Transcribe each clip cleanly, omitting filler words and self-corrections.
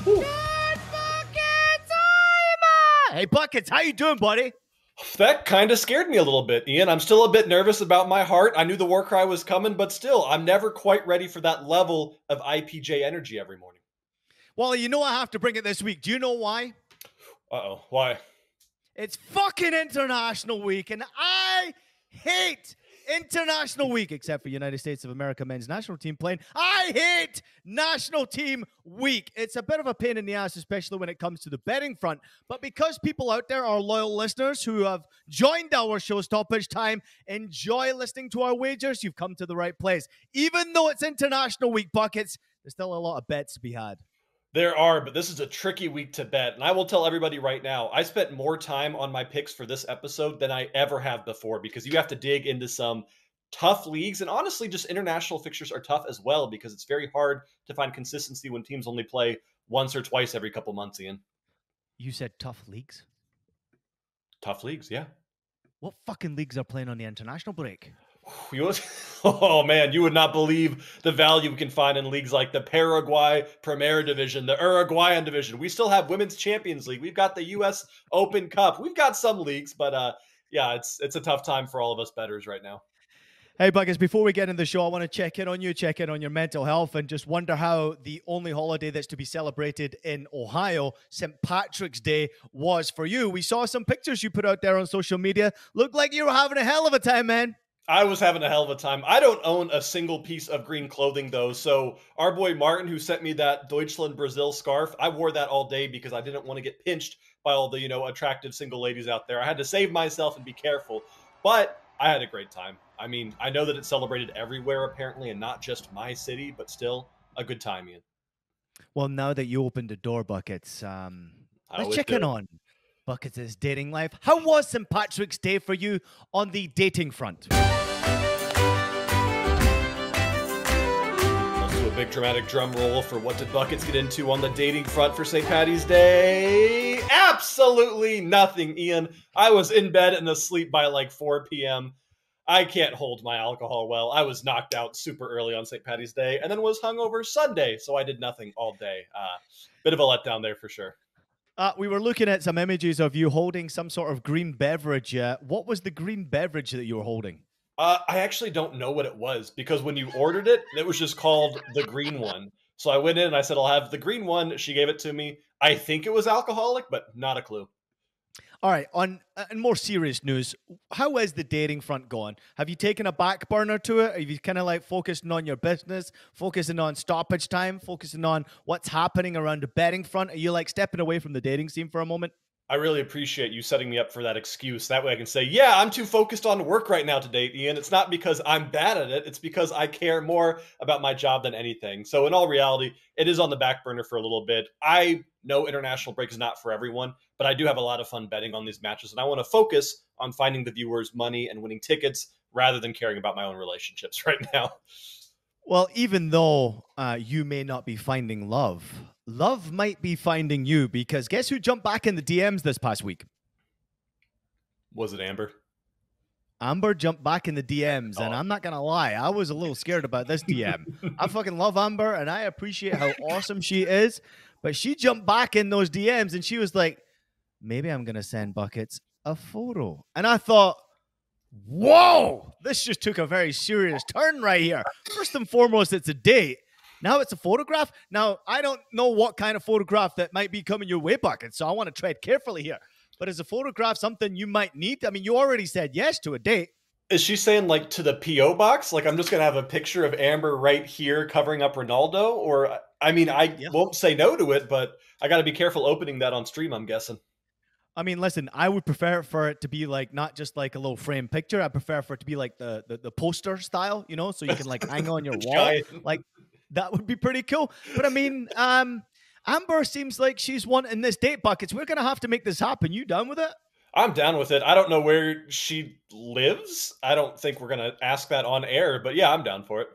Whew. Good bucket time! Hey, Buckets, how you doing, buddy? That kind of scared me a little bit, Ian. I'm still a bit nervous about my heart. I knew the war cry was coming, but still, I'm never quite ready for that level of IPJ energy every morning. Well, you know I have to bring it this week. Do you know why? Uh-oh. Why? It's fucking International Week, and I hate International Week, except for United States of America men's national team playing. I hate National Team Week. It's a bit of a pain in the ass, especially when it comes to the betting front. But because people out there are loyal listeners who have joined our show Stoppage Time, enjoy listening to our wagers, you've come to the right place. Even though it's International Week, Buckets, there's still a lot of bets to be had. There are, but this is a tricky week to bet. And I will tell everybody right now, I spent more time on my picks for this episode than I ever have before because you have to dig into some tough leagues. And honestly, just international fixtures are tough as well because it's very hard to find consistency when teams only play once or twice every couple months, Ian. You said tough leagues? Tough leagues, yeah. What fucking leagues are playing on the international break? Oh man, you would not believe the value we can find in leagues like the Paraguay Premier Division, the Uruguayan Division. We still have Women's Champions League. We've got the U.S. Open Cup. We've got some leagues, but yeah, it's a tough time for all of us bettors right now. Hey, Buggers, before we get into the show, I want to check in on you, check in on your mental health, and just wonder how the only holiday that's to be celebrated in Ohio, St. Patrick's Day, was for you. We saw some pictures you put out there on social media. Looked like you were having a hell of a time, man. I was having a hell of a time. I don't own a single piece of green clothing, though. So our boy Martin, who sent me that Deutschland Brazil scarf, I wore that all day because I didn't want to get pinched by all the, attractive single ladies out there. I had to save myself and be careful. But I had a great time. I mean, I know that it's celebrated everywhere, apparently, and not just my city, but still a good time, Ian. Well, now that you opened the door, Buckets, let's check in on Buckets' dating life. How was St. Patrick's Day for you on the dating front? Let's do a big dramatic drum roll for what did Buckets get into on the dating front for St. Patty's Day? Absolutely nothing, Ian. I was in bed and asleep by like 4 p.m. I can't hold my alcohol well. I was knocked out super early on St. Patty's Day and then was hungover Sunday, so I did nothing all day. Bit of a letdown there for sure. We were looking at some images of you holding some sort of green beverage. What was the green beverage that you were holding? I actually don't know what it was because when you ordered it, it was just called the green one. So I went in and I said, I'll have the green one. She gave it to me. I think it was alcoholic, but not a clue. All right, on more serious news, how is the dating front going? Have you taken a back burner to it? Have you kind of like focusing on your business, focusing on stoppage time, focusing on what's happening around the betting front? Are you like stepping away from the dating scene for a moment? I really appreciate you setting me up for that excuse. That way I can say, yeah, I'm too focused on work right now to date, Ian. It's not because I'm bad at it. It's because I care more about my job than anything. So in all reality, it is on the back burner for a little bit. I know international break is not for everyone, but I do have a lot of fun betting on these matches. And I want to focus on finding the viewers money and winning tickets rather than caring about my own relationships right now. Well, even though you may not be finding love, love might be finding you, because guess who jumped back in the DMs this past week? Was it Amber? Amber jumped back in the DMs, and I'm not going to lie, I was a little scared about this DM. I fucking love Amber, and I appreciate how awesome she is, but she jumped back in those DMs, and she was like, maybe I'm going to send Buckets a photo. And I thought, whoa, this just took a very serious turn right here. First and foremost, it's a date. Now it's a photograph. Now, I don't know what kind of photograph that might be coming your way, Bucket, so I want to tread carefully here. But is a photograph something you might need? I mean, you already said yes to a date. Is she saying like to the P.O. box? Like I'm just going to have a picture of Amber right here covering up Ronaldo? Or, I mean, I won't say no to it, but I got to be careful opening that on stream, I'm guessing. I mean, listen, I would prefer for it to be like not just like a little frame picture. I prefer for it to be like the poster style, so you can like hang on your wall. Like that would be pretty cool. But I mean, Amber seems like she's wanting this date, Buckets. We're going to have to make this happen. You done with it? I'm down with it. I don't know where she lives. I don't think we're going to ask that on air, but yeah, I'm down for it.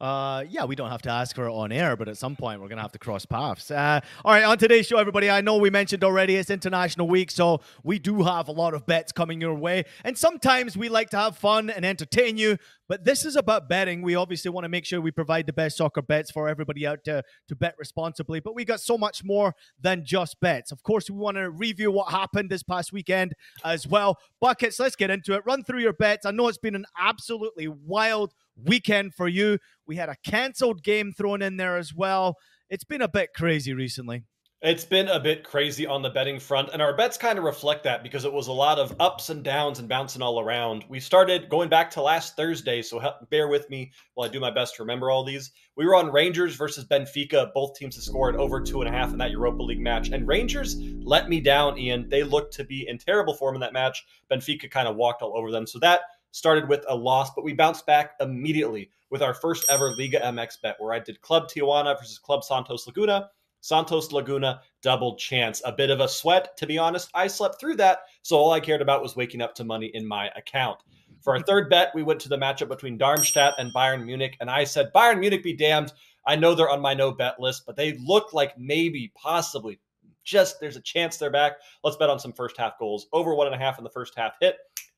Yeah, we don't have to ask for it on air, but at some point we're going to have to cross paths. All right, on today's show, everybody, I know we mentioned already it's International Week, so we do have a lot of bets coming your way. And sometimes we like to have fun and entertain you, but this is about betting. We obviously want to make sure we provide the best soccer bets for everybody out to bet responsibly, but we got so much more than just bets. Of course, we want to review what happened this past weekend as well. Buckets, let's get into it. Run through your bets. I know it's been an absolutely wild weekend for you. We had a canceled game thrown in there as well. It's been a bit crazy recently. It's been a bit crazy on the betting front, and our bets kind of reflect that because it was a lot of ups and downs and bouncing all around. We started going back to last Thursday, so bear with me while I do my best to remember all these. We were on Rangers versus Benfica. Both teams have scored over 2.5 in that Europa League match, and Rangers let me down, Ian. They looked to be in terrible form in that match. Benfica kind of walked all over them, so that started with a loss, but we bounced back immediately with our first ever Liga MX bet, where I did Club Tijuana versus Club Santos Laguna. Santos Laguna, double chance. A bit of a sweat, to be honest. I slept through that, so all I cared about was waking up to money in my account. For our third bet, we went to the matchup between Darmstadt and Bayern Munich, and I said, Bayern Munich be damned. I know they're on my no-bet list, but they look like maybe, possibly, just there's a chance they're back. Let's bet on some first-half goals. Over 1.5 in the first half hit.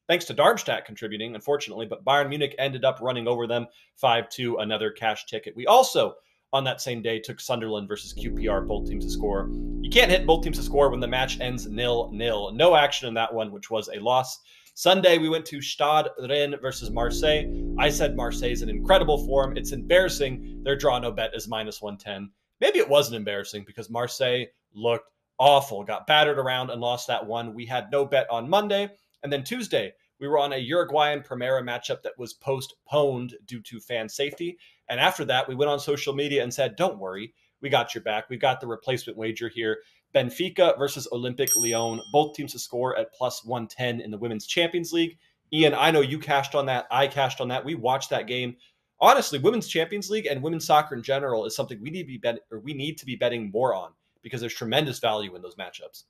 Thanks to Darmstadt contributing, unfortunately, but Bayern Munich ended up running over them 5-2, another cash ticket. We also, on that same day, took Sunderland versus QPR, both teams to score. You can't hit both teams to score when the match ends 0-0. No action in that one, which was a loss. Sunday, we went to Stade Rennes versus Marseille. I said Marseille is in incredible form. It's embarrassing. Their draw no bet is -110. Maybe it wasn't embarrassing because Marseille looked awful, got battered around and lost that one. We had no bet on Monday. And then Tuesday, we were on a Uruguayan Primera matchup that was postponed due to fan safety. And after that, we went on social media and said, don't worry, we got your back. We've got the replacement wager here. Benfica versus Olympique Lyon, both teams to score at +110 in the Women's Champions League. Ian, I know you cashed on that. I cashed on that. We watched that game. Honestly, Women's Champions League and women's soccer in general is something we need to be betting more on because there's tremendous value in those matchups.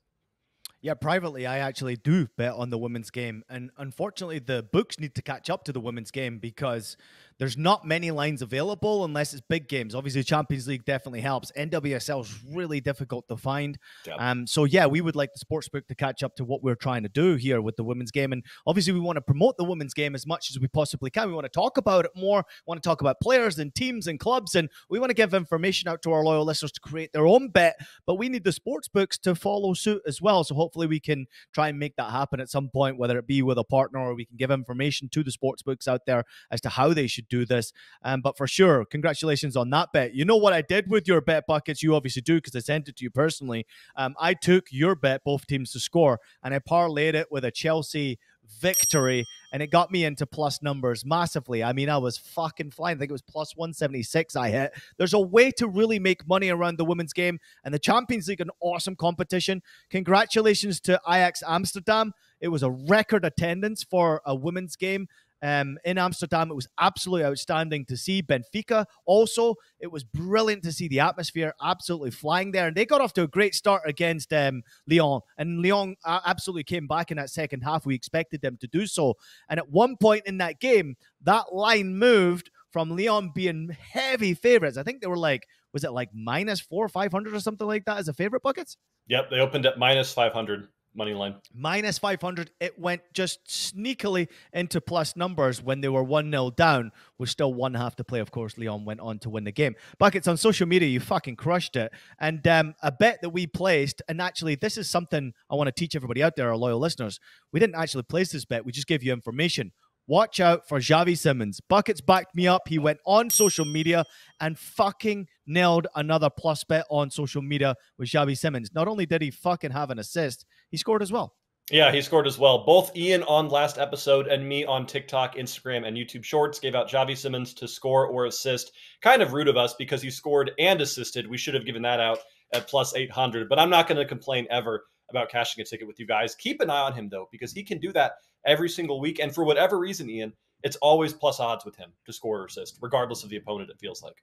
Yeah, privately, I actually do bet on the women's game. And unfortunately, the books need to catch up to the women's game because there's not many lines available unless it's big games. Obviously, Champions League definitely helps. NWSL is really difficult to find. Yep. So, yeah, we would like the sportsbook to catch up to what we're trying to do here with the women's game. And obviously, we want to promote the women's game as much as we possibly can. We want to talk about it more. We want to talk about players and teams and clubs. And we want to give information out to our loyal listeners to create their own bet. But we need the sportsbooks to follow suit as well. So hopefully we can try and make that happen at some point, whether it be with a partner or we can give information to the sportsbooks out there as to how they should do this. But for sure, congratulations on that bet. You know what I did with your bet, Buckets? You obviously do because I sent it to you personally. I took your bet, both teams to score, and I parlayed it with a Chelsea victory, and it got me into plus numbers massively. I mean, I was fucking flying. I think it was +176 I hit. There's a way to really make money around the women's game, and the Champions League, an awesome competition. Congratulations to Ajax Amsterdam. It was a record attendance for a women's game. In Amsterdam, it was absolutely outstanding to see. Benfica also, it was brilliant to see the atmosphere absolutely flying there, and they got off to a great start against Lyon, and Lyon absolutely came back in that second half. We expected them to do so, and at one point in that game, that line moved from Lyon being heavy favorites. I think they were like, was it like -400 or 500 or something like that as a favorite, Buckets? Yep, they opened at -500. Money line. -500. It went just sneakily into plus numbers when they were 1-0 down with still one half to play. Of course, Lyon went on to win the game. Buckets, on social media, you fucking crushed it. And a bet that we placed, and actually this is something I want to teach everybody out there, our loyal listeners. We didn't actually place this bet. We just gave you information. Watch out for Xavi Simons. Buckets backed me up. He went on social media and fucking nailed another plus bet on social media with Xavi Simons. Not only did he fucking have an assist, he scored as well. Yeah, he scored as well. Both Ian on last episode and me on TikTok, Instagram, and YouTube Shorts gave out Xavi Simons to score or assist. Kind of rude of us because he scored and assisted. We should have given that out at +800, but I'm not going to complain ever about cashing a ticket with you guys. Keep an eye on him, though, because he can do that every single week. And for whatever reason, Ian, it's always plus odds with him to score or assist, regardless of the opponent, it feels like.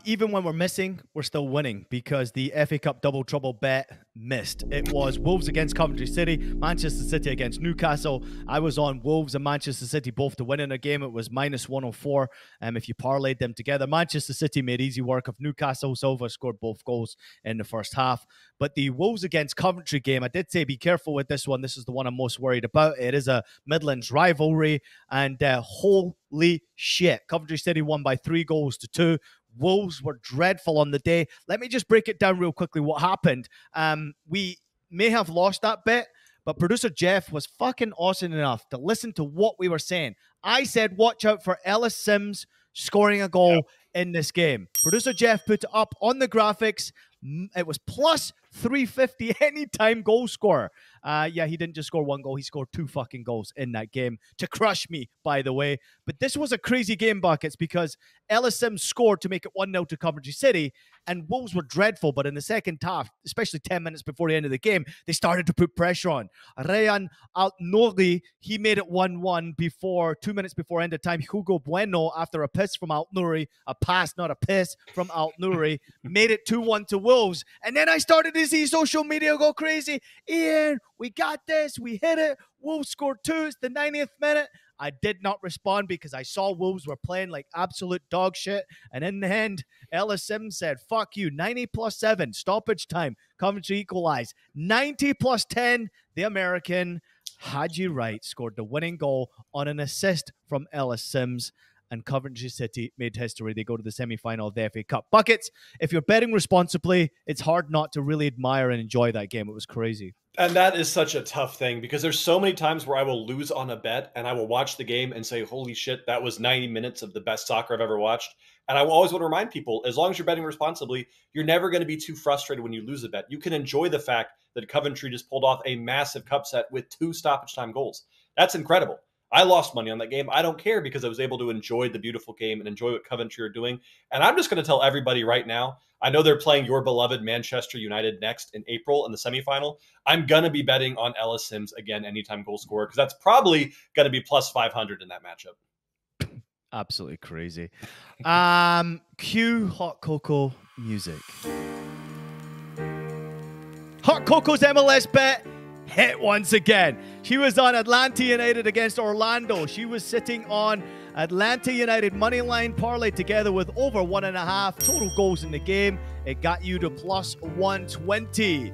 Even when we're missing, we're still winning because the FA Cup double trouble bet missed. It was Wolves against Coventry City, Manchester City against Newcastle. I was on Wolves and Manchester City both to win in a game. It was -104. If you parlayed them together, Manchester City made easy work of Newcastle. Silva scored both goals in the first half. But the Wolves against Coventry game, I did say be careful with this one. This is the one I'm most worried about. It is a Midlands rivalry, and holy shit, Coventry City won by 3-2. Wolves were dreadful on the day. Let me just break it down real quickly what happened. We may have lost that bet, but producer Jeff was fucking awesome enough to listen to what we were saying. I said, watch out for Ellis Sims scoring a goal in this game. Producer Jeff put it up on the graphics. It was plus 350 anytime goal scorer. Yeah, he didn't just score one goal. He scored 2 fucking goals in that game to crush me, by the way. But this was a crazy game, Buckets, because Ellis Sims scored to make it 1-0 to Coventry City, and Wolves were dreadful. But in the second half, especially 10 minutes before the end of the game, they started to put pressure on. Rayan Al-Nouri, he made it 1-1 before 2 minutes before end of time. Hugo Bueno, after a piss from Al-Nouri, a pass, not a piss, from Al-Nouri, made it 2-1 to Wolves. And then I started to see social media go crazy. Ian, we got this. We hit it. Wolves scored 2. It's the 90th minute. I did not respond because I saw Wolves were playing like absolute dog shit. And in the end, Ellis Sims said, fuck you, 90+7, stoppage time. Coventry equalized. 90+10, the American, Haji Wright scored the winning goal on an assist from Ellis Sims. And Coventry City made history. They go to the semi-final of the FA Cup. Buckets, if you're betting responsibly, it's hard not to really admire and enjoy that game. It was crazy. And that is such a tough thing because there's so many times where I will lose on a bet and I will watch the game and say, holy shit, that was 90 minutes of the best soccer I've ever watched. And I will always want to remind people, as long as you're betting responsibly, you're never going to be too frustrated when you lose a bet. You can enjoy the fact that Coventry just pulled off a massive cup set with 2 stoppage time goals. That's incredible. I lost money on that game. I don't care because I was able to enjoy the beautiful game and enjoy what Coventry are doing. And I'm just going to tell everybody right now, I know they're playing your beloved Manchester United next in April in the semifinal. I'm going to be betting on Ellis Sims again, anytime goal scorer, because that's probably going to be plus 500 in that matchup. Absolutely crazy. Cue Hot Coco music. Hot Coco's MLS bet hit once again. She was on Atlanta United against Orlando. She was sitting on Atlanta United money line parlay together with over 1.5 total goals in the game. It got you to plus 120.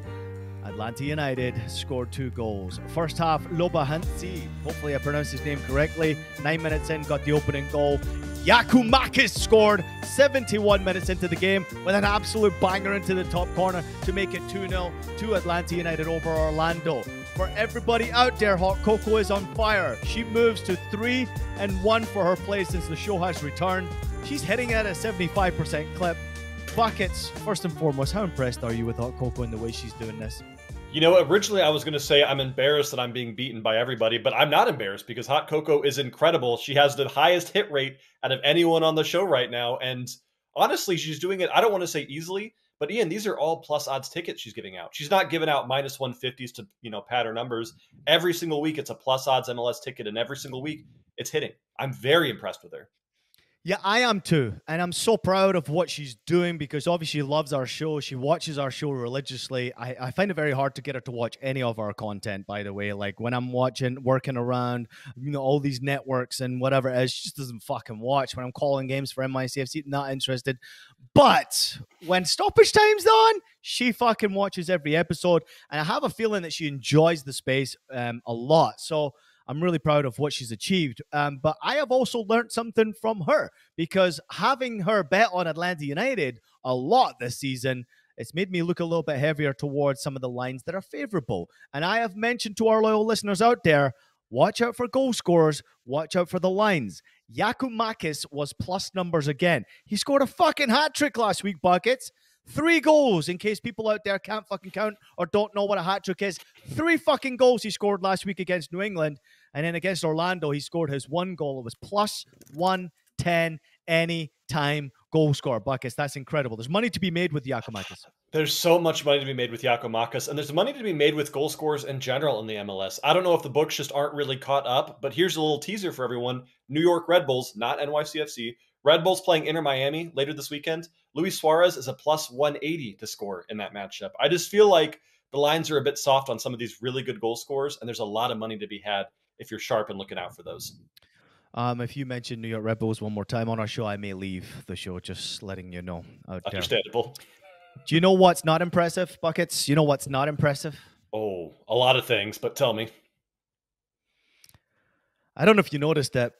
Atlanta United scored 2 goals. First half, Lobahansi, hopefully I pronounced his name correctly, 9 minutes in, got the opening goal. Yakumakis scored 71 minutes into the game with an absolute banger into the top corner to make it 2-0 to Atlanta United over Orlando. For everybody out there, Hot Coco is on fire. She moves to 3-1 for her play since the show has returned. She's hitting at a 75% clip. Buckets, first and foremost, how impressed are you with Hot Coco and the way she's doing this? You know, originally I was going to say I'm embarrassed that I'm being beaten by everybody, but I'm not embarrassed because Hot Coco is incredible. She has the highest hit rate out of anyone on the show right now. And honestly, she's doing it, I don't want to say easily, but Ian, these are all plus odds tickets she's giving out. She's not giving out minus 150s to, pad her numbers. Every single week, it's a plus odds MLS ticket, and every single week it's hitting. I'm very impressed with her. Yeah, I am too. And I'm so proud of what she's doing because obviously she loves our show. She watches our show religiously. I find it very hard to get her to watch any of our content, by the way. Like when I'm working around, all these networks and whatever it is, she just doesn't fucking watch. When I'm calling games for MICFC, not interested. But when stoppage time's on, she fucking watches every episode. And I have a feeling that she enjoys the space a lot. So I'm really proud of what she's achieved. But I have also learned something from her because having her bet on Atlanta United a lot this season, it's made me look a little bit heavier towards some of the lines that are favorable. And I have mentioned to our loyal listeners out there, watch out for goal scorers, watch out for the lines. Yakumakis was plus numbers again. He scored a fucking hat trick last week, Buckets. 3 goals, in case people out there can't fucking count or don't know what a hat trick is. 3 fucking goals he scored last week against New England. And then against Orlando, he scored his 1 goal. It was plus 110 anytime goal scorer. Buckets, that's incredible. There's money to be made with Yakumakis. There's so much money to be made with Yakumakis, and there's money to be made with goal scorers in general in the MLS. I don't know if the books just aren't really caught up, but here's a little teaser for everyone. New York Red Bulls, not NYCFC, Red Bull's playing Inter Miami later this weekend. Luis Suarez is a plus 180 to score in that matchup. I just feel like the lines are a bit soft on some of these really good goal scorers, and there's a lot of money to be had if you're sharp and looking out for those. If you mention New York Red Bulls one more time on our show, I may leave the show, just letting you know. Understandable. Do you know what's not impressive, Buckets? You know what's not impressive? Oh, a lot of things, but tell me. I don't know if you noticed it,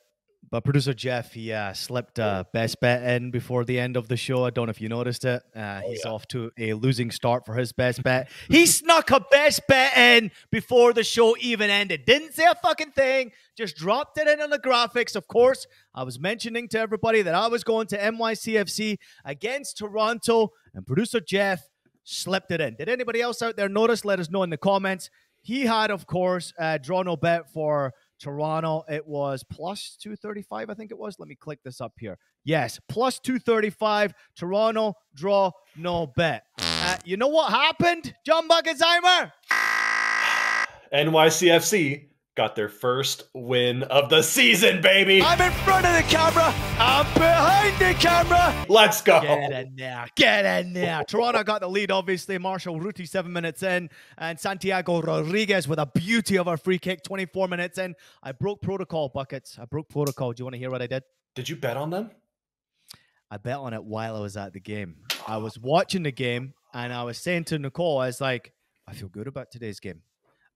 but producer Jeff, he slipped best bet in before the end of the show. I don't know if you noticed it. He's off to a losing start for his best bet. He snuck a best bet in before the show even ended. Didn't say a fucking thing. Just dropped it in on the graphics. Of course, I was mentioning to everybody that I was going to NYCFC against Toronto, and producer Jeff slipped it in. Did anybody else out there notice? Let us know in the comments. He had, of course, draw no bet for Toronto. It was plus 235, I think it was. Let me click this up here. Yes, plus 235. Toronto, draw, no bet. You know what happened, John Bucketzheimer? NYCFC got their first win of the season, baby. I'm in front of the camera. I'm behind the camera. Let's go. Get in there. Get in there. Toronto got the lead, obviously. Marshall Ruti 7 minutes in. And Santiago Rodriguez with a beauty of a free kick 24 minutes in. I broke protocol, Buckets. I broke protocol. Do you want to hear what I did? Did you bet on them? I bet on it while I was at the game. I was watching the game, and I was saying to Nicole, I was like, I feel good about today's game,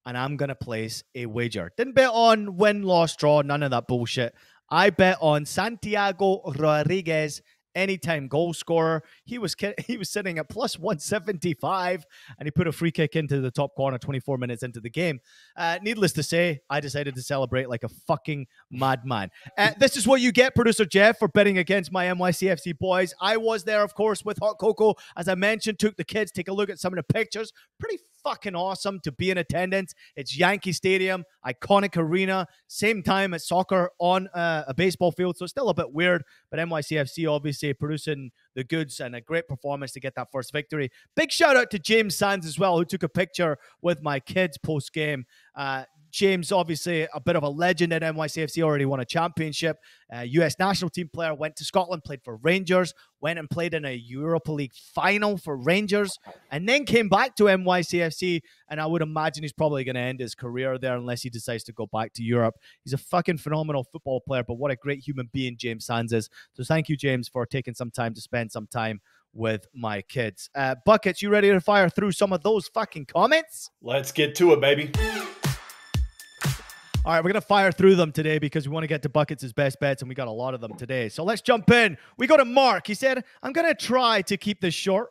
and I'm going to place a wager. Didn't bet on win, loss, draw, none of that bullshit. I bet on Santiago Rodriguez, anytime goal scorer. He was sitting at plus 175, and he put a free kick into the top corner 24 minutes into the game. Needless to say, I decided to celebrate like a fucking madman. This is what you get, producer Jeff, for betting against my NYCFC boys. I was there, of course, with Hot Coco. As I mentioned, took the kids, take a look at some of the pictures. Pretty fucking awesome to be in attendance. It's Yankee Stadium, iconic arena, same time as soccer on a baseball field, so still a bit weird, but NYCFC obviously producing the goods and a great performance to get that first victory. Big shout out to James Sands as well, who took a picture with my kids post-game. James, obviously a bit of a legend at NYCFC, already won a championship. US national team player, went to Scotland, played for Rangers, went and played in a Europa League final for Rangers, and then came back to NYCFC, and I would imagine he's probably going to end his career there unless he decides to go back to Europe. He's a fucking phenomenal football player, but what a great human being James Sands is. So thank you, James, for taking some time to spend some time with my kids. Buckets, you ready to fire through some of those fucking comments? Let's get to it, baby. All right, we're going to fire through them today because we want to get to Buckets' best bets, and we got a lot of them today. So let's jump in. We go to Mark. He said, I'm going to try to keep this short.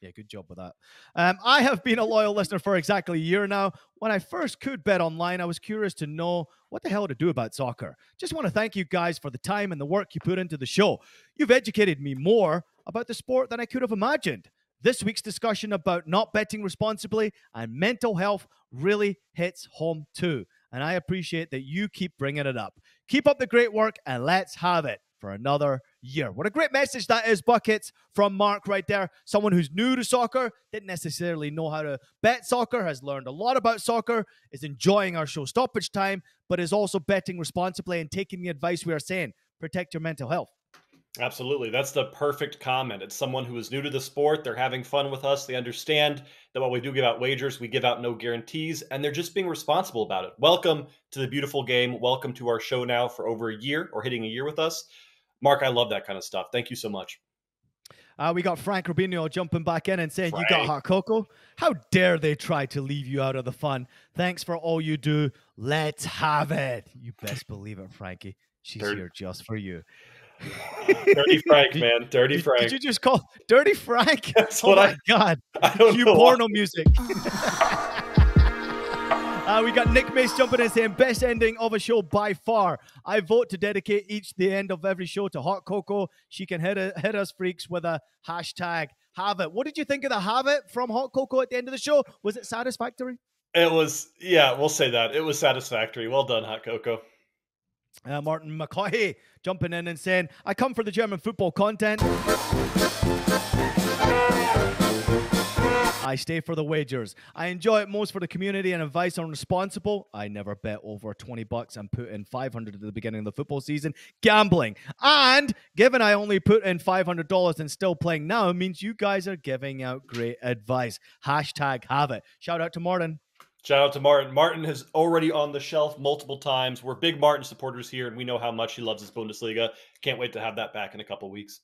Yeah, good job with that. I have been a loyal listener for exactly a year now. When I first could bet online, I was curious to know what the hell to do about soccer. Just want to thank you guys for the time and the work you put into the show. You've educated me more about the sport than I could have imagined. This week's discussion about not betting responsibly and mental health really hits home too. And I appreciate that you keep bringing it up. Keep up the great work, and let's have it for another year. What a great message that is, Buckets, from Mark right there. Someone who's new to soccer, didn't necessarily know how to bet soccer, has learned a lot about soccer, is enjoying our show Stoppage Time, but is also betting responsibly and taking the advice we are saying. Protect your mental health. Absolutely. That's the perfect comment. It's someone who is new to the sport. They're having fun with us. They understand that while we do give out wagers, we give out no guarantees, and they're just being responsible about it. Welcome to the beautiful game. Welcome to our show now for over a year, or hitting a year with us. Mark, I love that kind of stuff. Thank you so much. We got Frank Rubinho jumping back in and saying, Frank, you got Hot Coco? How dare they try to leave you out of the fun? Thanks for all you do. Let's have it. You best believe it, Frankie. She's here just for you. Dirty Frank, man. Dirty Frank. Did you just call Dirty Frank? That's what my God. I don't know. Porno music. We got Nick Mace jumping in saying, best ending of a show by far. I vote to dedicate the end of every show to Hot Coco. She can hit us freaks with a hashtag have it. What did you think of the have it from Hot Coco at the end of the show? Was it satisfactory? It was, yeah, we'll say that. It was satisfactory. Well done, Hot Coco. Martin McCaughey jumping in and saying, I come for the German football content. I stay for the wagers. I enjoy it most for the community and advice on responsible. I never bet over 20 bucks and put in 500 at the beginning of the football season. Gambling. And given I only put in $500 and still playing now means you guys are giving out great advice. Hashtag have it. Shout out to Martin. Shout out to Martin. Martin has already on the shelf multiple times. We're big Martin supporters here, and we know how much he loves his Bundesliga. Can't wait to have that back in a couple weeks.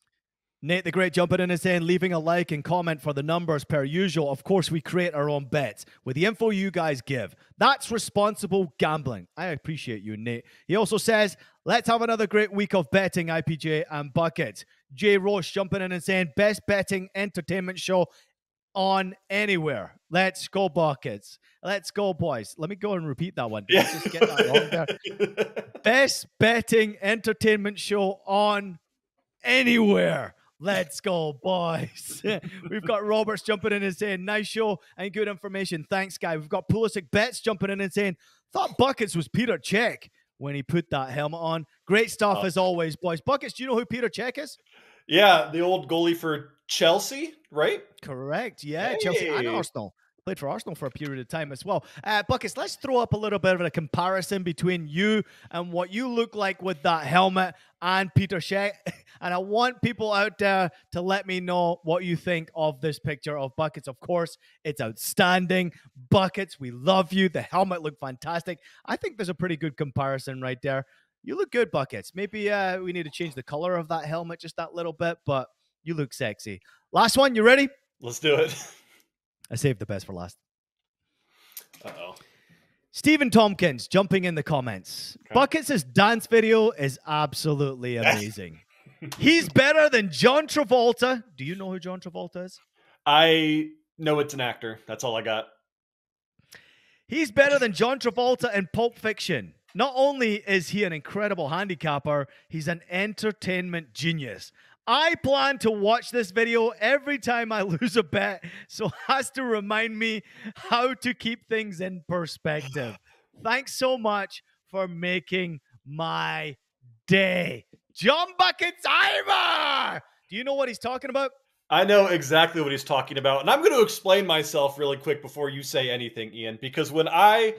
Nate the Great jumping in and saying, leaving a like and comment for the numbers per usual. Of course, we create our own bets with the info you guys give. That's responsible gambling. I appreciate you, Nate. He also says, let's have another great week of betting, IPJ and Buckets. Jay Roche jumping in and saying, best betting entertainment show on anywhere. Let's go, Buckets. Let's go, boys. Let me go and repeat that one. Did I just get that wrong there? Best betting entertainment show on anywhere. Let's go, boys. We've got Roberts jumping in and saying, nice show and good information. Thanks, guy. We've got Pulisic Bets jumping in and saying, thought Buckets was Peter Cech when he put that helmet on. Great stuff as always, boys. Buckets, do you know who Peter Cech is? Yeah, the old goalie for Chelsea, right? Correct. Yeah, Chelsea and Arsenal. Played for Arsenal for a period of time as well. Buckets, let's throw up a little bit of a comparison between you and what you look like with that helmet and Peter Cech. And I want people out there to let me know what you think of this picture of Buckets. Of course, it's outstanding. Buckets, we love you. The helmet looked fantastic. I think there's a pretty good comparison right there. You look good, Buckets. Maybe we need to change the color of that helmet just that little bit, but you look sexy. Last one, you ready? Let's do it. I saved the best for last. Uh-oh. Stephen Tompkins jumping in the comments. Okay. Buckets' dance video is absolutely amazing. He's better than John Travolta. Do you know who John Travolta is? I know it's an actor. That's all I got. He's better than John Travolta in Pulp Fiction. Not only is he an incredible handicapper, he's an entertainment genius. I plan to watch this video every time I lose a bet, so has to remind me how to keep things in perspective. Thanks so much for making my day. John Bucketsheimer! Do you know what he's talking about? I know exactly what he's talking about, and I'm going to explain myself really quick before you say anything, Ian, because when I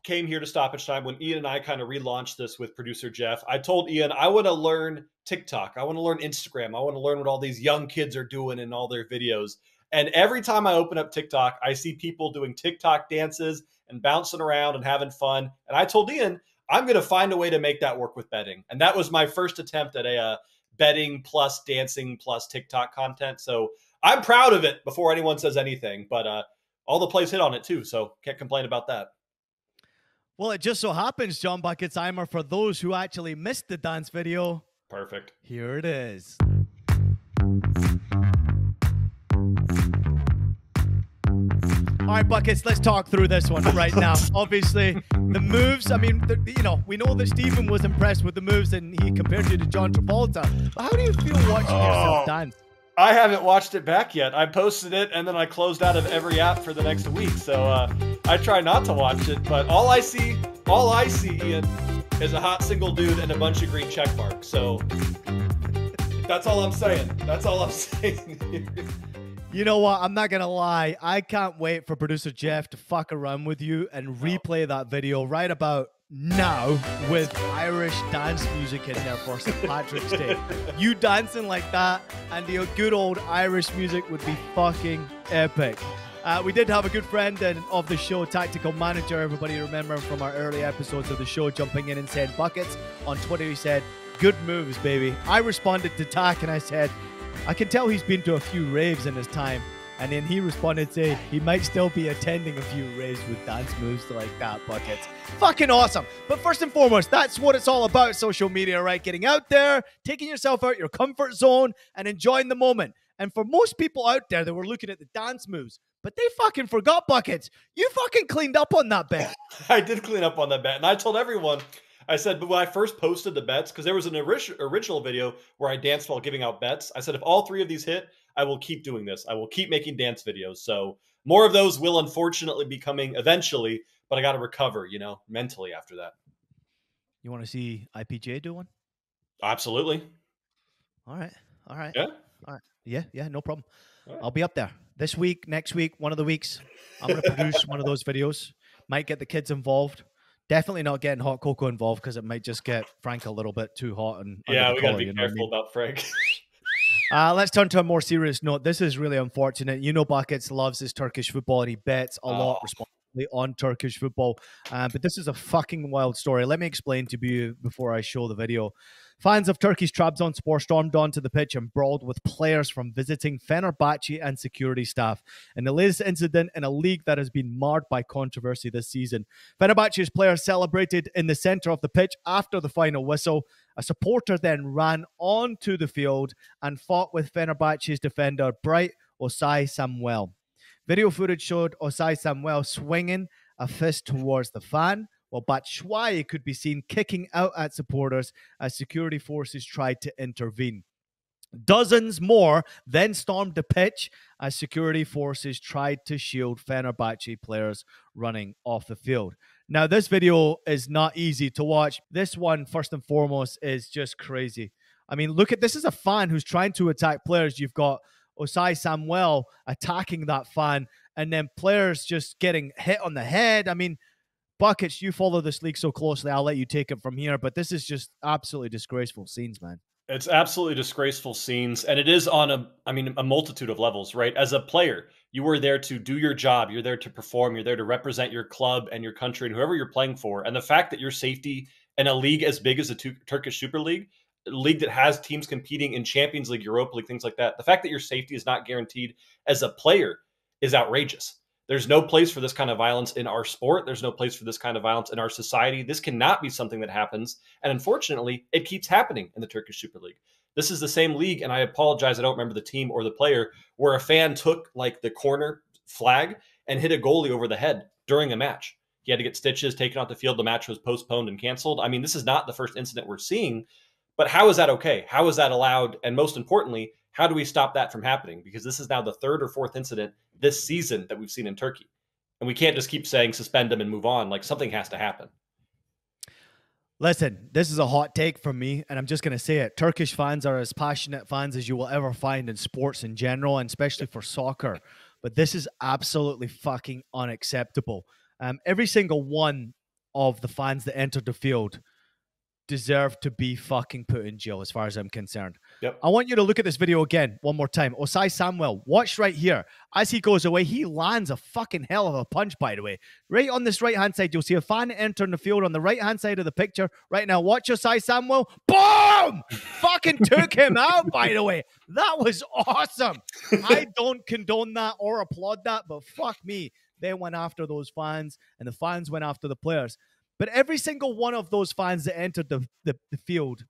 came here to Stoppage Time, when Ian and I kind of relaunched this with producer Jeff, I told Ian, I want to learn TikTok. I want to learn Instagram. I want to learn what all these young kids are doing in all their videos. And every time I open up TikTok, I see people doing TikTok dances and bouncing around and having fun. And I told Ian, I'm going to find a way to make that work with betting. And that was my first attempt at a betting plus dancing plus TikTok content. So I'm proud of it before anyone says anything. But all the plays hit on it too, so can't complain about that. Well, it just so happens, John Bucketsheimer, for those who actually missed the dance video. Perfect. Here it is. All right, Buckets, let's talk through this one right now. Obviously, the moves, I mean, we know that Stephen was impressed with the moves and he compared you to John Travolta. But how do you feel watching yourself dance? I haven't watched it back yet. I posted it and then I closed out of every app for the next week. So I try not to watch it, but all I see, Ian, is a hot single dude and a bunch of green check marks. So that's all I'm saying. That's all I'm saying. You know what? I'm not going to lie. I can't wait for producer Jeff to fuck around with you and replay that video right about now with Irish dance music in there for St. Patrick's Day. You dancing like that and the good old Irish music would be fucking epic. We did have a good friend of the show, Tactical Manager. Everybody remember from our early episodes of the show, jumping in and said Buckets. On Twitter, he said, good moves, baby. I responded to Tack and I said, I can tell he's been to a few raves in his time. And then he responded saying he might still be attending a few raves with dance moves like that, Buckets. Fucking awesome. But first and foremost, that's what it's all about, social media, right? Getting out there, taking yourself out your comfort zone and enjoying the moment. And for most people out there that were looking at the dance moves, but they fucking forgot, Buckets. You fucking cleaned up on that bet. I did clean up on that bet. And I told everyone, I said, but when I first posted the bets, because there was an original video where I danced while giving out bets, I said, if all three of these hit, I will keep doing this. I will keep making dance videos. So more of those will unfortunately be coming eventually, but I got to recover, mentally after that. You want to see IPJ do one? Absolutely. All right. Yeah? All right. Yeah, no problem. Right. I'll be up there. This week, next week, one of the weeks, I'm going to produce one of those videos. Might get the kids involved. Definitely not getting Hot Coco involved because it might just get Frank a little bit too hot and under Yeah, the we got to collar. be You know what I careful mean? about Frank. Let's turn to a more serious note. This is really unfortunate. You know, Buckets loves his Turkish football and he bets a lot responsibly on Turkish football. But this is a fucking wild story. Let me explain to you before I show the video. Fans of Turkey's Trabzonspor stormed onto the pitch and brawled with players from visiting Fenerbahce and security staff in the latest incident in a league that has been marred by controversy this season. Fenerbahce's players celebrated in the center of the pitch after the final whistle. A supporter then ran onto the field and fought with Fenerbahce's defender Bright Osay Samuel. Video footage showed Osay Samuel swinging a fist towards the fan, while Batshuayi could be seen kicking out at supporters as security forces tried to intervene. Dozens more then stormed the pitch as security forces tried to shield Fenerbahce players running off the field. Now, this video is not easy to watch. This one, first and foremost, is just crazy. I mean, look at this is a fan who's trying to attack players. You've got Osay Samuel attacking that fan, and then players just getting hit on the head. I mean, Buckets, you follow this league so closely. I'll let you take it from here, but this is just absolutely disgraceful scenes, man. It's absolutely disgraceful scenes, and it is on a multitude of levels, right? As a player, you are there to do your job, you're there to perform, you're there to represent your club and your country and whoever you're playing for. And the fact that your safety in a league as big as the Turkish Super League, a league that has teams competing in Champions League, Europa League, things like that, the fact that your safety is not guaranteed as a player is outrageous. There's no place for this kind of violence in our sport. There's no place for this kind of violence in our society. This cannot be something that happens. And unfortunately, it keeps happening in the Turkish Super League. This is the same league, and I apologize, I don't remember the team or the player, where a fan took like the corner flag and hit a goalie over the head during a match. He had to get stitches, taken off the field. The match was postponed and canceled. I mean, this is not the first incident we're seeing, but how is that okay? How is that allowed? And most importantly, how do we stop that from happening? Because this is now the third or fourth incident this season that we've seen in Turkey. And we can't just keep saying suspend them and move on. Like, something has to happen. Listen, this is a hot take from me, and I'm just going to say it. Turkish fans are as passionate fans as you will ever find in sports in general, and especially for soccer. But this is absolutely fucking unacceptable. Every single one of the fans that entered the field deserve to be fucking put in jail as far as I'm concerned. Yep. I want you to look at this video again one more time. Osay Samuel, watch right here. As he goes away, he lands a fucking hell of a punch, by the way. Right on this right-hand side, you'll see a fan entering the field on the right-hand side of the picture. Right now, watch Osay Samuel. Boom! Fucking took him out, by the way. That was awesome. I don't condone that or applaud that, but fuck me. They went after those fans, and the fans went after the players. But every single one of those fans that entered the field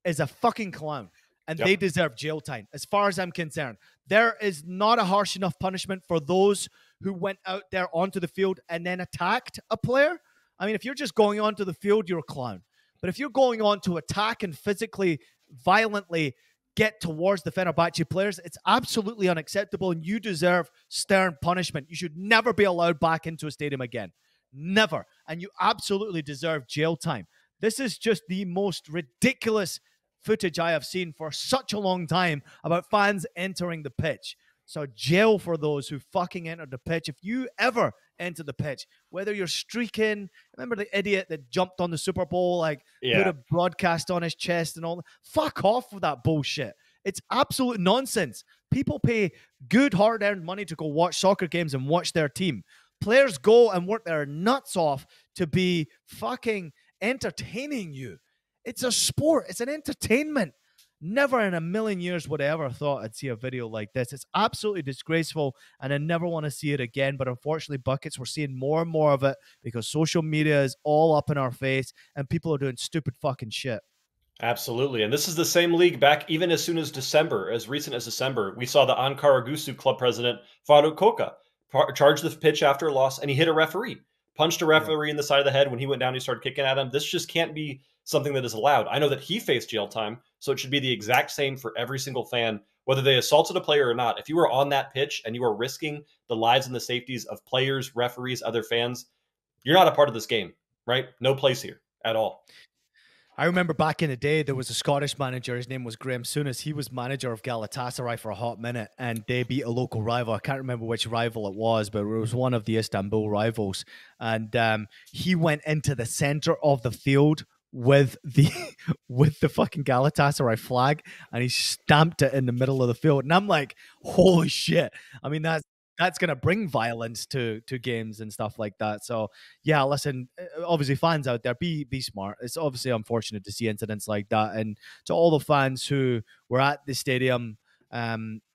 is a fucking clown, and they deserve jail time, as far as I'm concerned. There is not a harsh enough punishment for those who went out there onto the field and then attacked a player. I mean, if you're just going onto the field, you're a clown. But if you're going on to attack and physically, violently get towards the Fenerbahce players, it's absolutely unacceptable, and you deserve stern punishment. You should never be allowed back into a stadium again. Never. And you absolutely deserve jail time. This is just the most ridiculous footage I have seen for such a long time about fans entering the pitch. So jail for those who fucking entered the pitch. If you ever enter the pitch, whether you're streaking, remember the idiot that jumped on the Super Bowl, like put a broadcast on his chest and all that? Fuck off with that bullshit. It's absolute nonsense. People pay good hard-earned money to go watch soccer games and watch their team. Players go and work their nuts off to be fucking entertaining you. It's a sport. It's an entertainment. Never in a million years would I ever thought I'd see a video like this. It's absolutely disgraceful, and I never want to see it again. But unfortunately, Buckets, we're seeing more and more of it because social media is all up in our face, and people are doing stupid fucking shit. Absolutely. And this is the same league back even as soon as December, as recent as December. We saw the Ankara Gusu club president, Faruk Koka, charged the pitch after a loss, and he hit a referee, punched a referee in the side of the head. When he went down, he started kicking at him. This just can't be something that is allowed. I know that he faced jail time, so it should be the exact same for every single fan, whether they assaulted a player or not. If you were on that pitch and you are risking the lives and the safeties of players, referees, other fans, you're not a part of this game, right? No place here at all. I remember back in the day, there was a Scottish manager. His name was Graham Souness. He was manager of Galatasaray for a hot minute, and they beat a local rival. I can't remember which rival it was, but it was one of the Istanbul rivals. And he went into the center of the field with the with the fucking Galatasaray flag, and he stamped it in the middle of the field. And I'm like, holy shit! I mean, that's going to bring violence to games and stuff like that. So yeah, listen, obviously fans out there, be smart. It's obviously unfortunate to see incidents like that. And to all the fans who were at the stadium,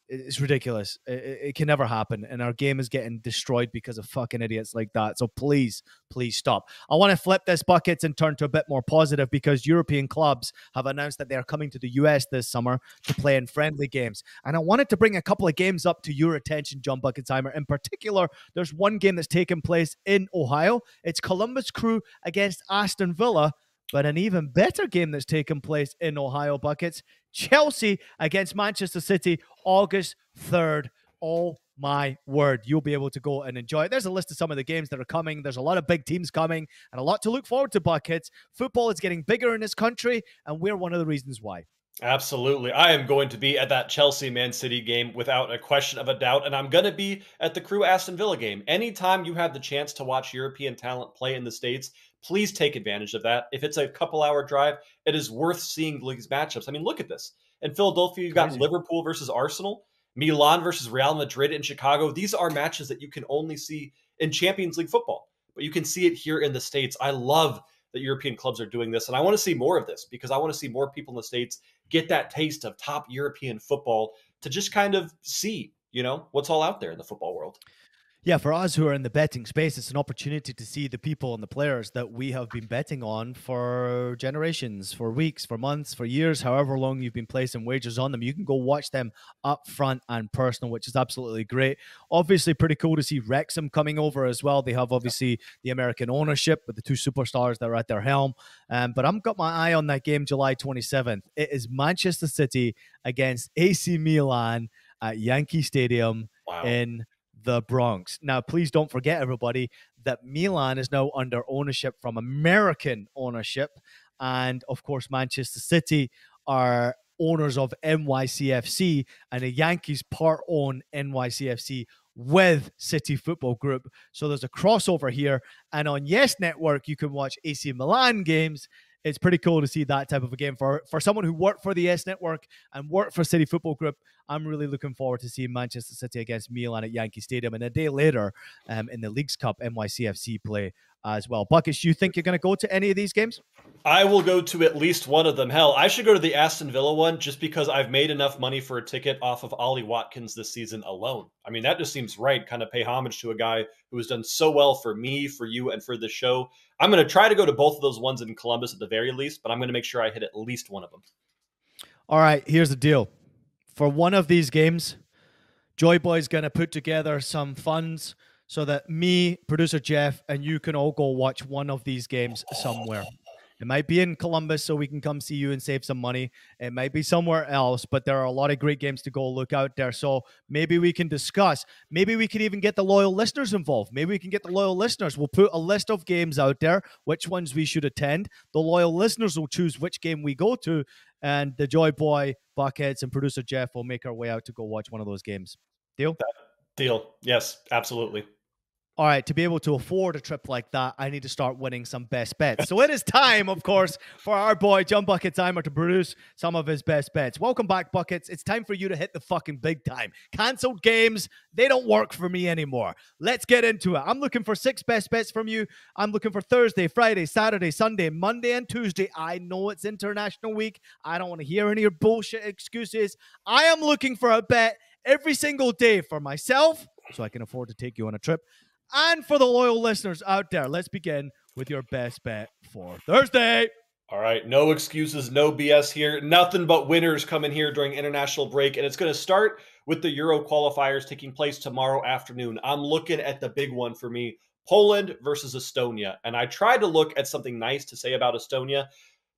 it's ridiculous. It can never happen. And our game is getting destroyed because of fucking idiots like that. So please stop. I want to flip this buckets and turn to a bit more positive, because European clubs have announced that they're coming to the US this summer to play in friendly games. And I wanted to bring a couple of games up to your attention, John Bucketsheimer. In particular, there's one game that's taking place in Ohio. It's Columbus Crew against Aston Villa. But an even better game that's taken place in Ohio, Buckets, Chelsea against Manchester City, August 3rd. Oh my word. You'll be able to go and enjoy it. There's a list of some of the games that are coming. There's a lot of big teams coming and a lot to look forward to, Buckets. Football is getting bigger in this country, and we're one of the reasons why. Absolutely. I am going to be at that Chelsea-Man City game without a question of a doubt, and I'm going to be at the Crew Aston Villa game. Anytime you have the chance to watch European talent play in the States, please take advantage of that. If it's a couple-hour drive, it is worth seeing these matchups. I mean, look at this. In Philadelphia, you've got Liverpool versus Arsenal, Milan versus Real Madrid in Chicago. These are matches that you can only see in Champions League football, but you can see it here in the States. I love that European clubs are doing this, and I want to see more of this, because I want to see more people in the States get that taste of top European football to just kind of see, what's all out there in the football world. Yeah, for us who are in the betting space, it's an opportunity to see the people and the players that we have been betting on for generations, for weeks, for months, for years, however long you've been placing wagers on them. You can go watch them up front and personal, which is absolutely great. Obviously, pretty cool to see Wrexham coming over as well. They have obviously the American ownership with the two superstars that are at their helm. But I've got my eye on that game July 27th. It is Manchester City against AC Milan at Yankee Stadium in the Bronx. Now, please don't forget, everybody, that Milan is now under ownership from American ownership. And of course, Manchester City are owners of NYCFC, and the Yankees part own NYCFC with City Football Group. So there's a crossover here. And on Yes Network, you can watch AC Milan games. It's pretty cool to see that type of a game. For someone who worked for the Yes Network and worked for City Football Group, I'm really looking forward to seeing Manchester City against Milan at Yankee Stadium. And a day later, in the Leagues Cup, NYCFC play as well. Buckets, do you think you're going to go to any of these games? I will go to at least one of them. Hell, I should go to the Aston Villa one just because I've made enough money for a ticket off of Ollie Watkins this season alone. I mean, that just seems right. Kind of pay homage to a guy who has done so well for me, for you, and for the show. I'm going to try to go to both of those ones in Columbus at the very least, but I'm going to make sure I hit at least one of them. All right, here's the deal. For one of these games, Joy Boy's going to put together some funds so that me, producer Jeff, and you can all go watch one of these games somewhere. It might be in Columbus so we can come see you and save some money. It might be somewhere else, but there are a lot of great games to go look out there. So maybe we can discuss. Maybe we could even get the loyal listeners involved. Maybe we can get the loyal listeners. We'll put a list of games out there, which ones we should attend. The loyal listeners will choose which game we go to, and the Joy Boy, Buckets, and producer Jeff will make our way out to go watch one of those games. Deal? Deal. Yes, absolutely. All right, to be able to afford a trip like that, I need to start winning some best bets. So it is time, of course, for our boy John Bucketsheimer to produce some of his best bets. Welcome back, Buckets. It's time for you to hit the fucking big time. Cancelled games, they don't work for me anymore. Let's get into it. I'm looking for 6 best bets from you. I'm looking for Thursday, Friday, Saturday, Sunday, Monday, and Tuesday. I know it's International Week. I don't want to hear any of your bullshit excuses. I am looking for a bet every single day for myself so I can afford to take you on a trip. And for the loyal listeners out there, let's begin with your best bet for Thursday. All right, no excuses, no BS here. Nothing but winners coming here during international break. And it's going to start with the Euro Qualifiers taking place tomorrow afternoon. I'm looking at the big one for me, Poland versus Estonia. And I tried to look at something nice to say about Estonia,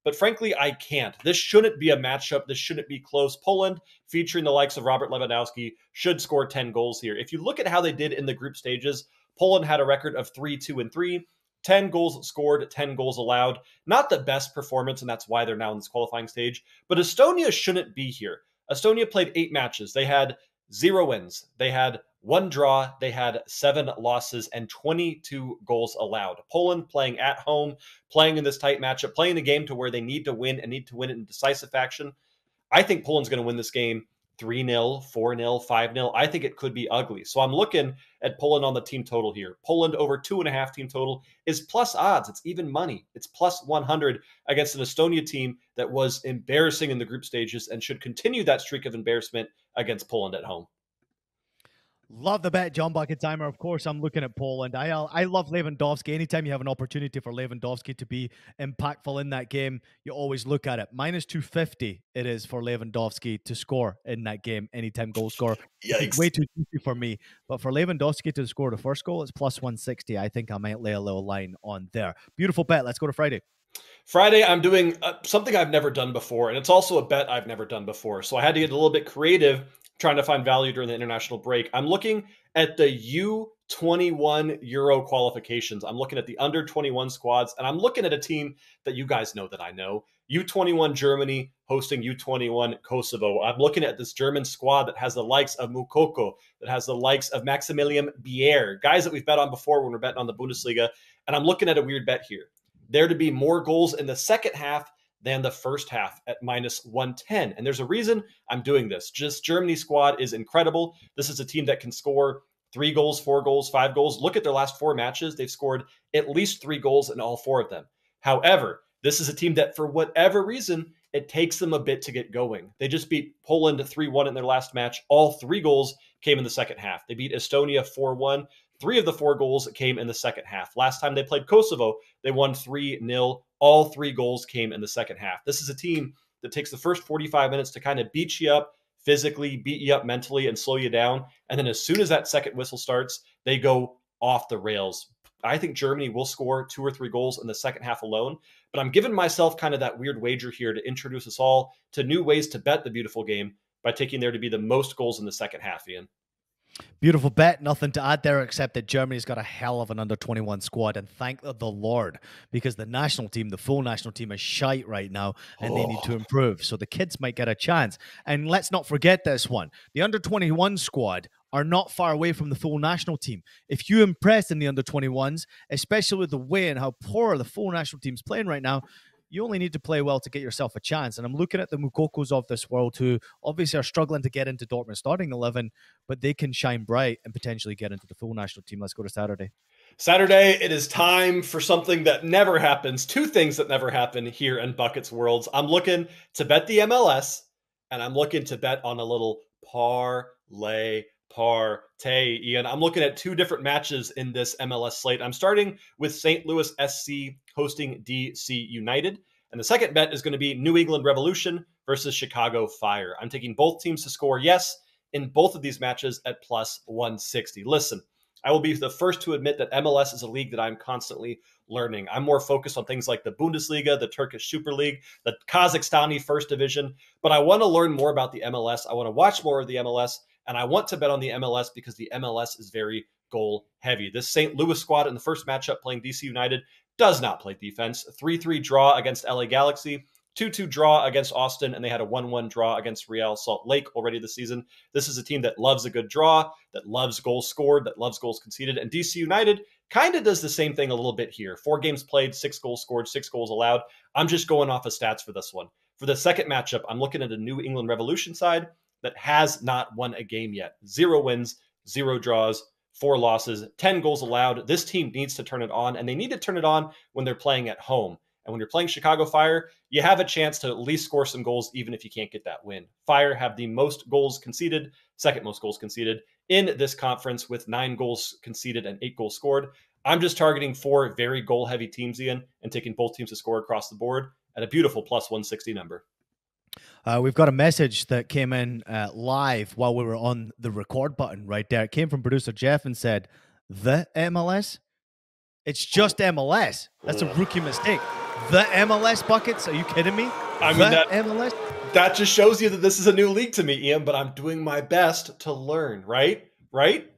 but frankly, I can't. This shouldn't be a matchup. This shouldn't be close. Poland, featuring the likes of Robert Lewandowski, should score 10 goals here. If you look at how they did in the group stages, Poland had a record of 3-2-3, 10 goals scored, 10 goals allowed. Not the best performance, and that's why they're now in this qualifying stage. But Estonia shouldn't be here. Estonia played 8 matches. They had 0 wins. They had 1 draw. They had 7 losses and 22 goals allowed. Poland playing at home, playing in this tight matchup, playing the game to where they need to win and need to win it in decisive fashion. I think Poland's going to win this game 3-0, 4-0, 5-0. I think it could be ugly. So I'm looking at Poland on the team total here. Poland over 2.5 team total is plus odds. It's even money. It's plus 100 against an Estonia team that was embarrassing in the group stages and should continue that streak of embarrassment against Poland at home. Love the bet, John Bucket Timer. Of course, I'm looking at Poland. I love Lewandowski. Anytime you have an opportunity for Lewandowski to be impactful in that game, you always look at it. Minus 250 it is for Lewandowski to score in that game. Anytime goal score. It's way too easy for me. But for Lewandowski to score the first goal, it's plus 160. I think I might lay a little line on there. Beautiful bet. Let's go to Friday. Friday, I'm doing something I've never done before, and it's also a bet I've never done before. So I had to get a little bit creative trying to find value during the international break. I'm looking at the U21 Euro qualifications. I'm looking at the under 21 squads, and I'm looking at a team that you guys know that I know. U21 Germany hosting U21 Kosovo. I'm looking at this German squad that has the likes of Coco, that has the likes of Maximilian Bier, guys that we've bet on before when we're betting on the Bundesliga. And I'm looking at a weird bet here. There to be more goals in the second half than the first half at minus 110. And there's a reason I'm doing this. Just Germany squad is incredible. This is a team that can score 3 goals, 4 goals, 5 goals. Look at their last 4 matches. They've scored at least 3 goals in all 4 of them. However, this is a team that for whatever reason, it takes them a bit to get going. They just beat Poland 3-1 in their last match. All 3 goals came in the second half. They beat Estonia 4-1. 3 of the 4 goals came in the second half. Last time they played Kosovo, they won 3-0. All 3 goals came in the second half. This is a team that takes the first 45 minutes to kind of beat you up physically, beat you up mentally, and slow you down. And then as soon as that second whistle starts, they go off the rails. I think Germany will score 2 or 3 goals in the second half alone. But I'm giving myself kind of that weird wager here to introduce us all to new ways to bet the beautiful game by taking there to be the most goals in the second half, Ian. Beautiful bet. Nothing to add there except that Germany's got a hell of an under-21 squad, and thank the Lord, because the national team, the full national team, is shite right now, and they need to improve. So the kids might get a chance. And let's not forget this one. The under-21 squad are not far away from the full national team. If you impress in the under-21s, especially with the way and how poor the full national team's playing right now, you only need to play well to get yourself a chance. And I'm looking at the Mukokos of this world who obviously are struggling to get into Dortmund starting 11, but they can shine bright and potentially get into the full national team. Let's go to Saturday. Saturday, it is time for something that never happens. 2 things that never happen here in Buckets Worlds. I'm looking to bet the MLS, and I'm looking to bet on a little parlay. Ian. I'm looking at 2 different matches in this MLS slate. I'm starting with St. Louis SC hosting DC United. And the second bet is going to be New England Revolution versus Chicago Fire. I'm taking both teams to score yes in both of these matches at plus 160. Listen, I will be the first to admit that MLS is a league that I'm constantly learning. I'm more focused on things like the Bundesliga, the Turkish Super League, the Kazakhstani First Division, but I want to learn more about the MLS. I want to watch more of the MLS, and I want to bet on the MLS because the MLS is very goal heavy. This St. Louis squad in the first matchup playing DC United does not play defense. 3-3 draw against LA Galaxy, 2-2 draw against Austin, and they had a 1-1 draw against Real Salt Lake already this season. This is a team that loves a good draw, that loves goals scored, that loves goals conceded, and DC United kind of does the same thing a little bit here. 4 games played, 6 goals scored, 6 goals allowed. I'm just going off of stats for this one. For the second matchup, I'm looking at a New England Revolution side that has not won a game yet. 0 wins, 0 draws, 4 losses, 10 goals allowed. This team needs to turn it on, and they need to turn it on when they're playing at home. And when you're playing Chicago Fire, you have a chance to at least score some goals, even if you can't get that win. Fire have the most goals conceded, second most goals conceded in this conference with 9 goals conceded and 8 goals scored. I'm just targeting 4 very goal-heavy teams, Ian, and taking both teams to score across the board at a beautiful plus 160 number. We've got a message that came in live while we were on the record button right there. It came from producer Jeff and said, the MLS? It's just MLS. That's a rookie mistake. The MLS Buckets? Are you kidding me? I mean, MLS? That just shows you that this is a new league to me, Ian, but I'm doing my best to learn, right? Right?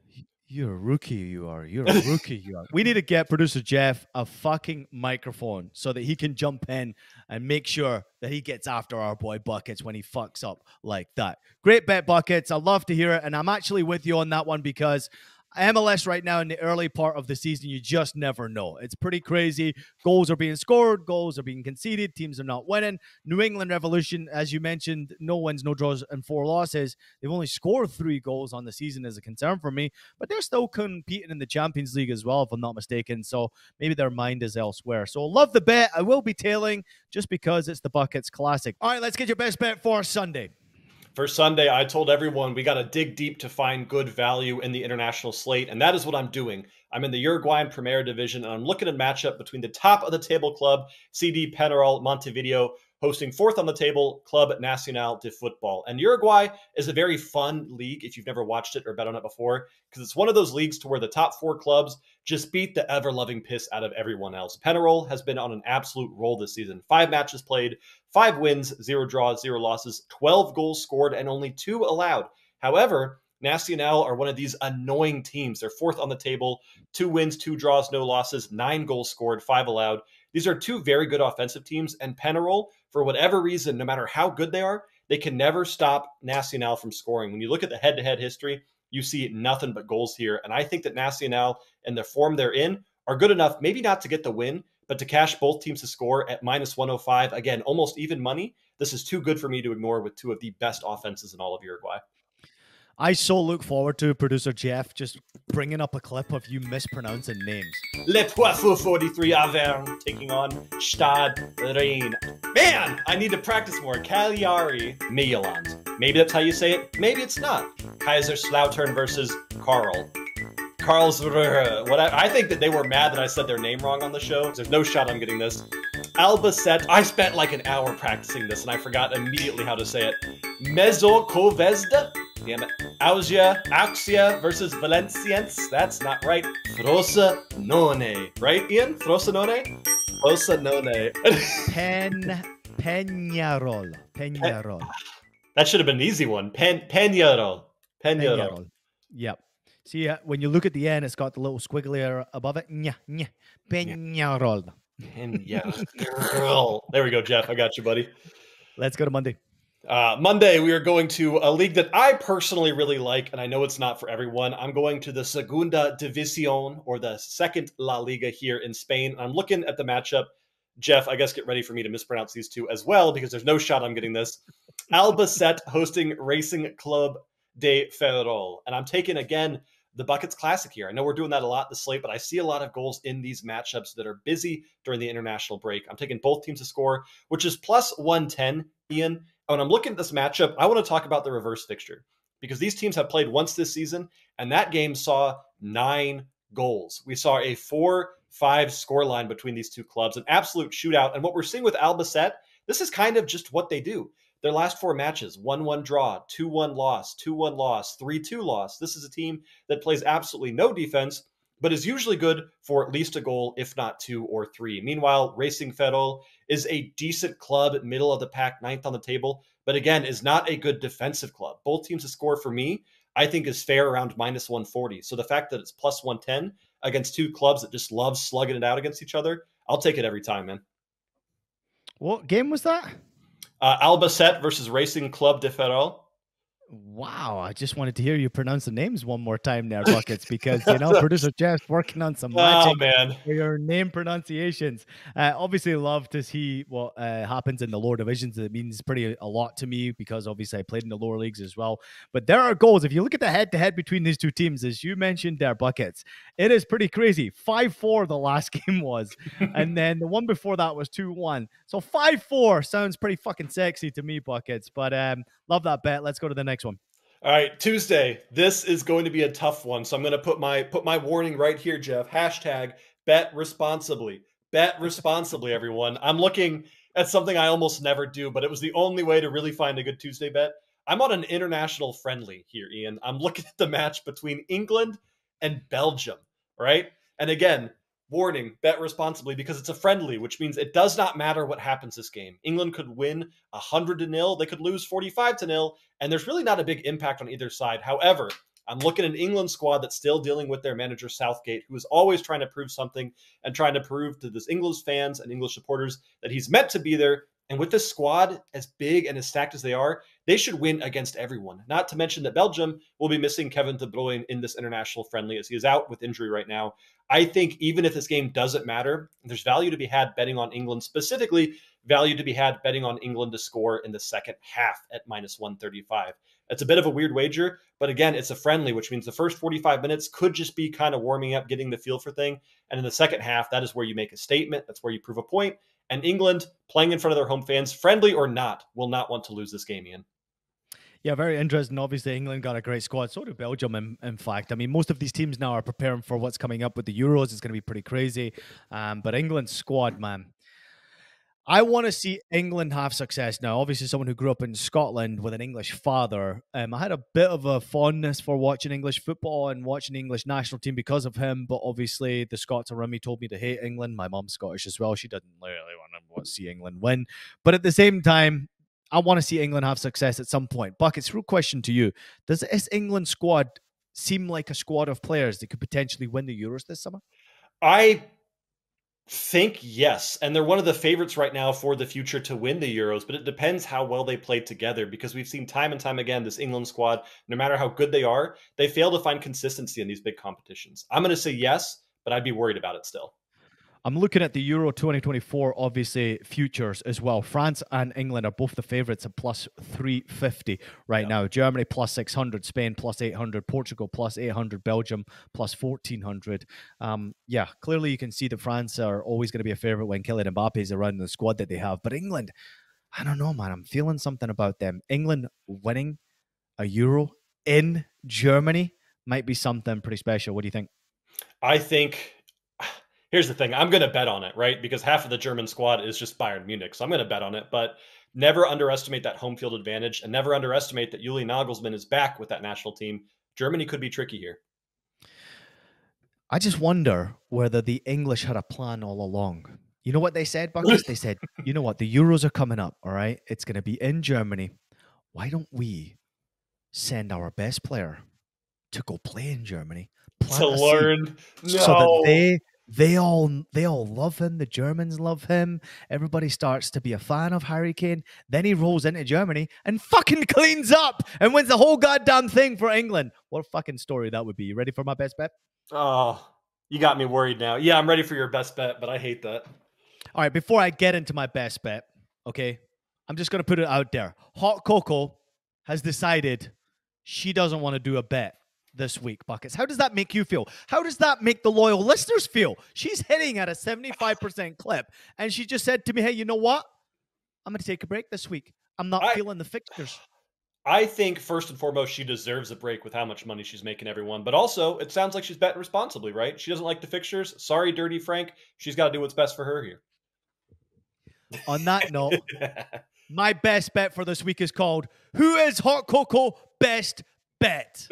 You're a rookie, you are. You're a rookie, you are. We need to get producer Jeff a fucking microphone so that he can jump in and make sure that he gets after our boy Buckets when he fucks up like that. Great bet, Buckets. I love to hear it. And I'm actually with you on that one because MLS right now in the early part of the season, you just never know. It's pretty crazy. Goals are being scored. Goals are being conceded. Teams are not winning. New England Revolution, as you mentioned, no wins, no draws, and 4 losses. They've only scored 3 goals on the season as a concern for me, but they're still competing in the Champions League as well, if I'm not mistaken. So maybe their mind is elsewhere. So love the bet. I will be tailing just because it's the Buckets Classic. All right, let's get your best bet for Sunday. For Sunday, I told everyone we got to dig deep to find good value in the international slate, and that is what I'm doing. I'm in the Uruguayan Primera Division, and I'm looking at a matchup between the top of the table club, CD Penarol Montevideo, hosting 4th on the table, Club Nacional de Football. And Uruguay is a very fun league if you've never watched it or bet on it before, because it's one of those leagues to where the top 4 clubs just beat the ever-loving piss out of everyone else. Penarol has been on an absolute roll this season. 5 matches played, 5 wins, 0 draws, 0 losses, 12 goals scored, and only 2 allowed. However, Nacional are one of these annoying teams. They're 4th on the table, 2 wins, 2 draws, no losses, 9 goals scored, 5 allowed. These are 2 very good offensive teams, and Penarol, for whatever reason, no matter how good they are, they can never stop Nacional from scoring. When you look at the head-to-head history, you see nothing but goals here, and I think that Nacional and the form they're in are good enough, maybe not to get the win, but to cash both teams to score at -105. Again, almost even money. This is too good for me to ignore with 2 of the best offenses in all of Uruguay. I so look forward to producer Jeff just bringing up a clip of you mispronouncing names. Le Poitou 43 Auvergne taking on Stade Rennes. Man, I need to practice more. Cagliari Midtjylland. Maybe that's how you say it. Maybe it's not. Kaiserslautern versus Karlsruhe. What I think that they were mad that I said their name wrong on the show. There's no shot I'm getting this. Albacete. I spent like an hour practicing this and I forgot immediately how to say it. Mezzocovezda. Damn it. Auxia versus Valenciennes. That's not right. Frosinone. Right, Ian? Frosinone? Frosinone. Peñarol. That should have been an easy one. Peñarol. Yep. See, when you look at the N, it's got the little squiggly above it. Peñarol. Peñarol. There we go, Jeff. I got you, buddy. Let's go to Monday. Monday, we are going to a league that I personally really like, and I know it's not for everyone. I'm going to the Segunda División, or the second La Liga here in Spain. I'm looking at the matchup. Jeff, I guess get ready for me to mispronounce these 2 as well, because there's no shot I'm getting this. Albacete hosting Racing Club de Ferrol. And I'm taking, again, the Buckets Classic here. I know we're doing that a lot this slate, but I see a lot of goals in these matchups that are busy during the international break. I'm taking both teams to score, which is +110, Ian. When I'm looking at this matchup, I want to talk about the reverse fixture because these teams have played once this season, and that game saw 9 goals. We saw a 4-5 scoreline between these 2 clubs, an absolute shootout. And what we're seeing with Albacete, this is kind of just what they do. Their last 4 matches, 1-1 draw, 2-1 loss, 2-1 loss, 3-2 loss. This is a team that plays absolutely no defense, but is usually good for at least a goal, if not 2 or 3. Meanwhile, Racing Ferrol is a decent club, middle of the pack, 9th on the table, but again, is not a good defensive club. Both teams to score for me, I think is fair around -140. So the fact that it's +110 against 2 clubs that just love slugging it out against each other, I'll take it every time, man. What game was that? Albacete versus Racing Club de Ferrol. Wow, I just wanted to hear you pronounce the names one more time there, Buckets, because, you know, producer Jeff's working on some magic for your name pronunciations. Obviously, love to see what happens in the lower divisions. It means a lot to me because, obviously, I played in the lower leagues as well. But there are goals. If you look at the head-to-head between these 2 teams, as you mentioned there, Buckets, it is pretty crazy. 5-4 the last game was, and then the one before that was 2-1. So 5-4 sounds pretty fucking sexy to me, Buckets. But love that bet. Let's go to the next one. All right, Tuesday. This is going to be a tough one, so I'm going to put my warning right here, Jeff. Hashtag bet responsibly. Bet responsibly, everyone. I'm looking at something I almost never do, but it was the only way to really find a good Tuesday bet. I'm on an international friendly here, Ian. I'm looking at the match between England and Belgium, right? And again, warning, bet responsibly because it's a friendly, which means it does not matter what happens this game. England could win 100-0. They could lose 45-0. And there's really not a big impact on either side. However, I'm looking at an England squad that's still dealing with their manager Southgate, who is always trying to prove something and trying to prove to this English fans and English supporters that he's meant to be there. And with this squad as big and as stacked as they are, they should win against everyone. Not to mention that Belgium will be missing Kevin De Bruyne in this international friendly as he is out with injury right now. I think even if this game doesn't matter, there's value to be had betting on England, specifically value to be had betting on England to score in the second half at minus 135. It's a bit of a weird wager, but again, it's a friendly, which means the first 45 minutes could just be kind of warming up, getting the feel for thing. And in the second half, that is where you make a statement. That's where you prove a point. And England, playing in front of their home fans, friendly or not, will not want to lose this game, Ian. Yeah, very interesting. Obviously, England got a great squad. So do Belgium, in fact. I mean, most of these teams now are preparing for what's coming up with the Euros. It's going to be pretty crazy. But England's squad, man. I want to see England have success now. Obviously, someone who grew up in Scotland with an English father. I had a bit of a fondness for watching English football and watching the English national team because of him. But obviously, the Scots around me told me to hate England. My mom's Scottish as well. She doesn't really want to see England win. But at the same time, I want to see England have success at some point. Buckets, real question to you. Does this England squad seem like a squad of players that could potentially win the Euros this summer? I think yes. And they're one of the favorites right now for the future to win the Euros, but it depends how well they play together because we've seen time and time again, this England squad, no matter how good they are, they fail to find consistency in these big competitions. I'm going to say yes, but I'd be worried about it still. I'm looking at the Euro 2024, obviously, futures as well. France and England are both the favourites at plus 350 right now. Germany plus 600, Spain plus 800, Portugal plus 800, Belgium plus 1400. Yeah, clearly you can see that France are always going to be a favourite when Kylian Mbappe is around the squad that they have. But England, I don't know, man. I'm feeling something about them. England winning a Euro in Germany might be something pretty special. What do you think? I think... Here's the thing. I'm going to bet on it, right? Because half of the German squad is just Bayern Munich. So I'm going to bet on it. But never underestimate that home field advantage and never underestimate that Julian Nagelsmann is back with that national team. Germany could be tricky here. I just wonder whether the English had a plan all along. You know what they said, Buckets? They said, you know what? The Euros are coming up, all right? It's going to be in Germany. Why don't we send our best player to go play in Germany? To learn? No. So that they all love him. The Germans love him. Everybody starts to be a fan of Harry Kane. Then he rolls into Germany and fucking cleans up and wins the whole goddamn thing for England. What a fucking story that would be. You ready for my best bet? Oh, you got me worried now. Yeah, I'm ready for your best bet, but I hate that. All right, before I get into my best bet, okay, I'm just going to put it out there. Hot Coco has decided she doesn't want to do a bet this week, Buckets. How does that make you feel? How does that make the loyal listeners feel? She's hitting at a 75% clip, and she just said to me, hey, you know what? I'm going to take a break this week. I'm not feeling the fixtures. I think, first and foremost, she deserves a break with how much money she's making everyone. But also, it sounds like she's betting responsibly, right? She doesn't like the fixtures. Sorry, Dirty Frank. She's got to do what's best for her here. On that note, my best bet for this week is called Who is Hot Coco Best Bet?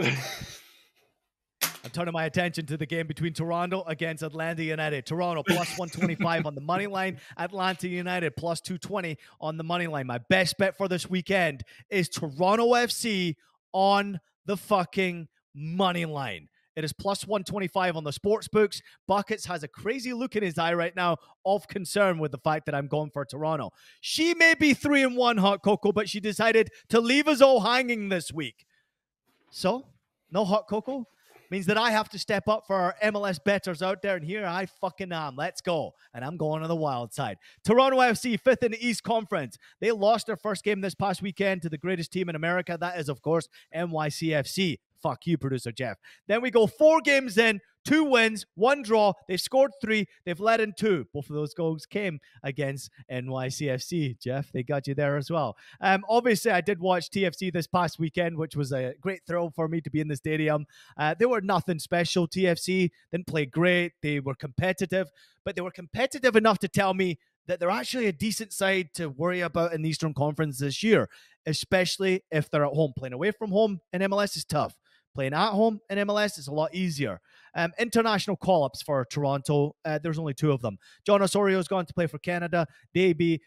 I'm turning my attention to the game between Toronto against Atlanta United. Toronto plus 125 on the money line. Atlanta United plus 220 on the money line. My best bet for this weekend is Toronto FC on the fucking money line. It is plus 125 on the sports books. Buckets has a crazy look in his eye right now of concern with the fact that I'm going for Toronto. She may be 3-1, Hot Coco, but she decided to leave us all hanging this week. So, no Hot Coco means that I have to step up for our MLS bettors out there, and here I fucking am. Let's go. And I'm going on the wild side. Toronto FC, 5th in the East Conference. They lost their first game this past weekend to the greatest team in America. That is, of course, NYCFC. Fuck you, producer Jeff. Then we go 4 games in, 2 wins, 1 draw. They've scored 3. They've let in 2. Both of those goals came against NYCFC. Jeff, they got you there as well. Obviously, I did watch TFC this past weekend, which was a great thrill for me to be in the stadium. They were nothing special. TFC didn't play great. They were competitive, but they were competitive enough to tell me that they're actually a decent side to worry about in the Eastern Conference this year, especially if they're at home. Playing away from home in MLS is tough. Playing at home in MLS is a lot easier. International call-ups for Toronto. There's only 2 of them. John Osorio has gone to play for Canada. Davy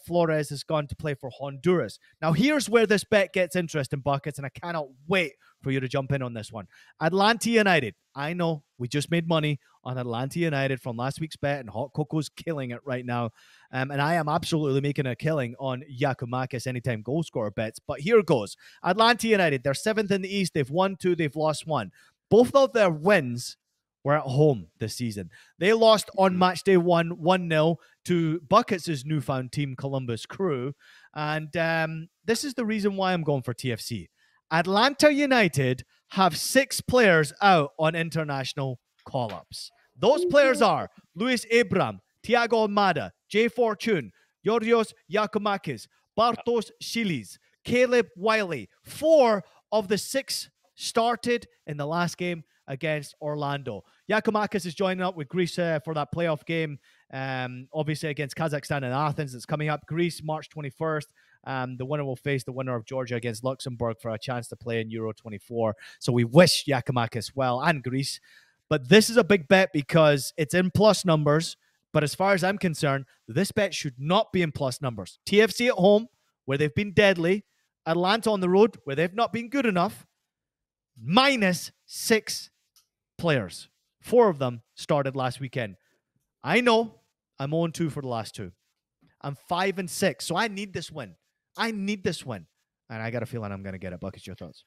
Flores has gone to play for Honduras. Now, here's where this bet gets interesting, Buckets, and I cannot wait for you to jump in on this one. Atlanta United. I know we just made money on Atlanta United from last week's bet, and Hot Coco's killing it right now. And I am absolutely making a killing on Giakoumakis anytime goal scorer bets. But here goes. Atlanta United, they're 7th in the East. They've won 2, they've lost 1. Both of their wins were at home this season. They lost on match day 1-0 to Buckets' newfound team, Columbus Crew. And this is the reason why I'm going for TFC. Atlanta United have 6 players out on international call-ups. Those players are Luis Abram, Thiago Almada, Jay Fortune, Georgios Giakoumakis, Bartosz Silis, Caleb Wiley. 4 of the 6 started in the last game against Orlando. Giakoumakis is joining up with Greece for that playoff game, obviously against Kazakhstan and Athens. It's coming up. Greece, March 21st. The winner will face the winner of Georgia against Luxembourg for a chance to play in Euro 24. So we wish Giakoumakis well, and Greece. But this is a big bet because it's in plus numbers. But as far as I'm concerned, this bet should not be in plus numbers. TFC at home, where they've been deadly. Atlanta on the road, where they've not been good enough. -6 players. 4 of them started last weekend. I know I'm 0-2 for the last 2. I'm 5-6, so I need this win. I need this win. And I got a feeling I'm going to get it. Buckets, your thoughts?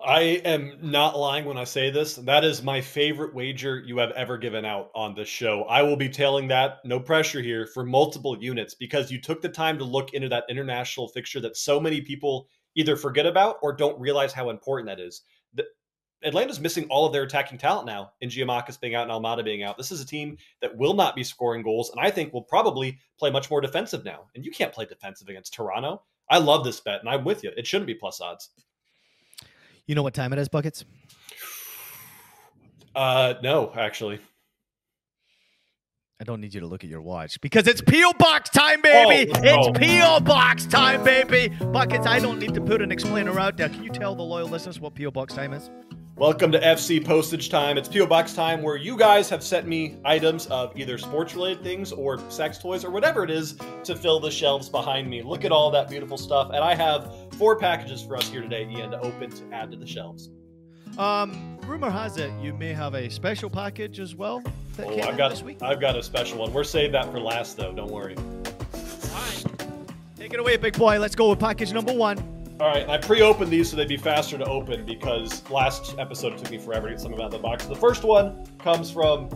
I am not lying when I say this. That is my favorite wager you have ever given out on this show. I will be tailing that, no pressure here, for multiple units because you took the time to look into that international fixture that so many people either forget about or don't realize how important that is. Atlanta's missing all of their attacking talent now in Giakoumakis being out and Almada being out. This is a team that will not be scoring goals, and I think will probably play much more defensive now. And you can't play defensive against Toronto. I love this bet, and I'm with you. It shouldn't be plus odds. You know what time it is, Buckets? No, actually. I don't need you to look at your watch because it's P.O. Box time, baby. It's P.O. Box time, baby. Buckets, I don't need to put an explainer out there. Can you tell the loyal listeners what P.O. Box time is? Welcome to FC Postage Time. It's P.O. Box time where you guys have sent me items of either sports-related things or sex toys or whatever it is to fill the shelves behind me. Look at all that beautiful stuff. And I have 4 packages for us here today, Ian, to open to add to the shelves. Rumor has it you may have a special package as well. I've got a special one. We're saving that for last, though. Don't worry. All right. Take it away, big boy. Let's go with package number 1. All right, and I pre-opened these so they'd be faster to open because last episode it took me forever to get some out of the box. The first one comes from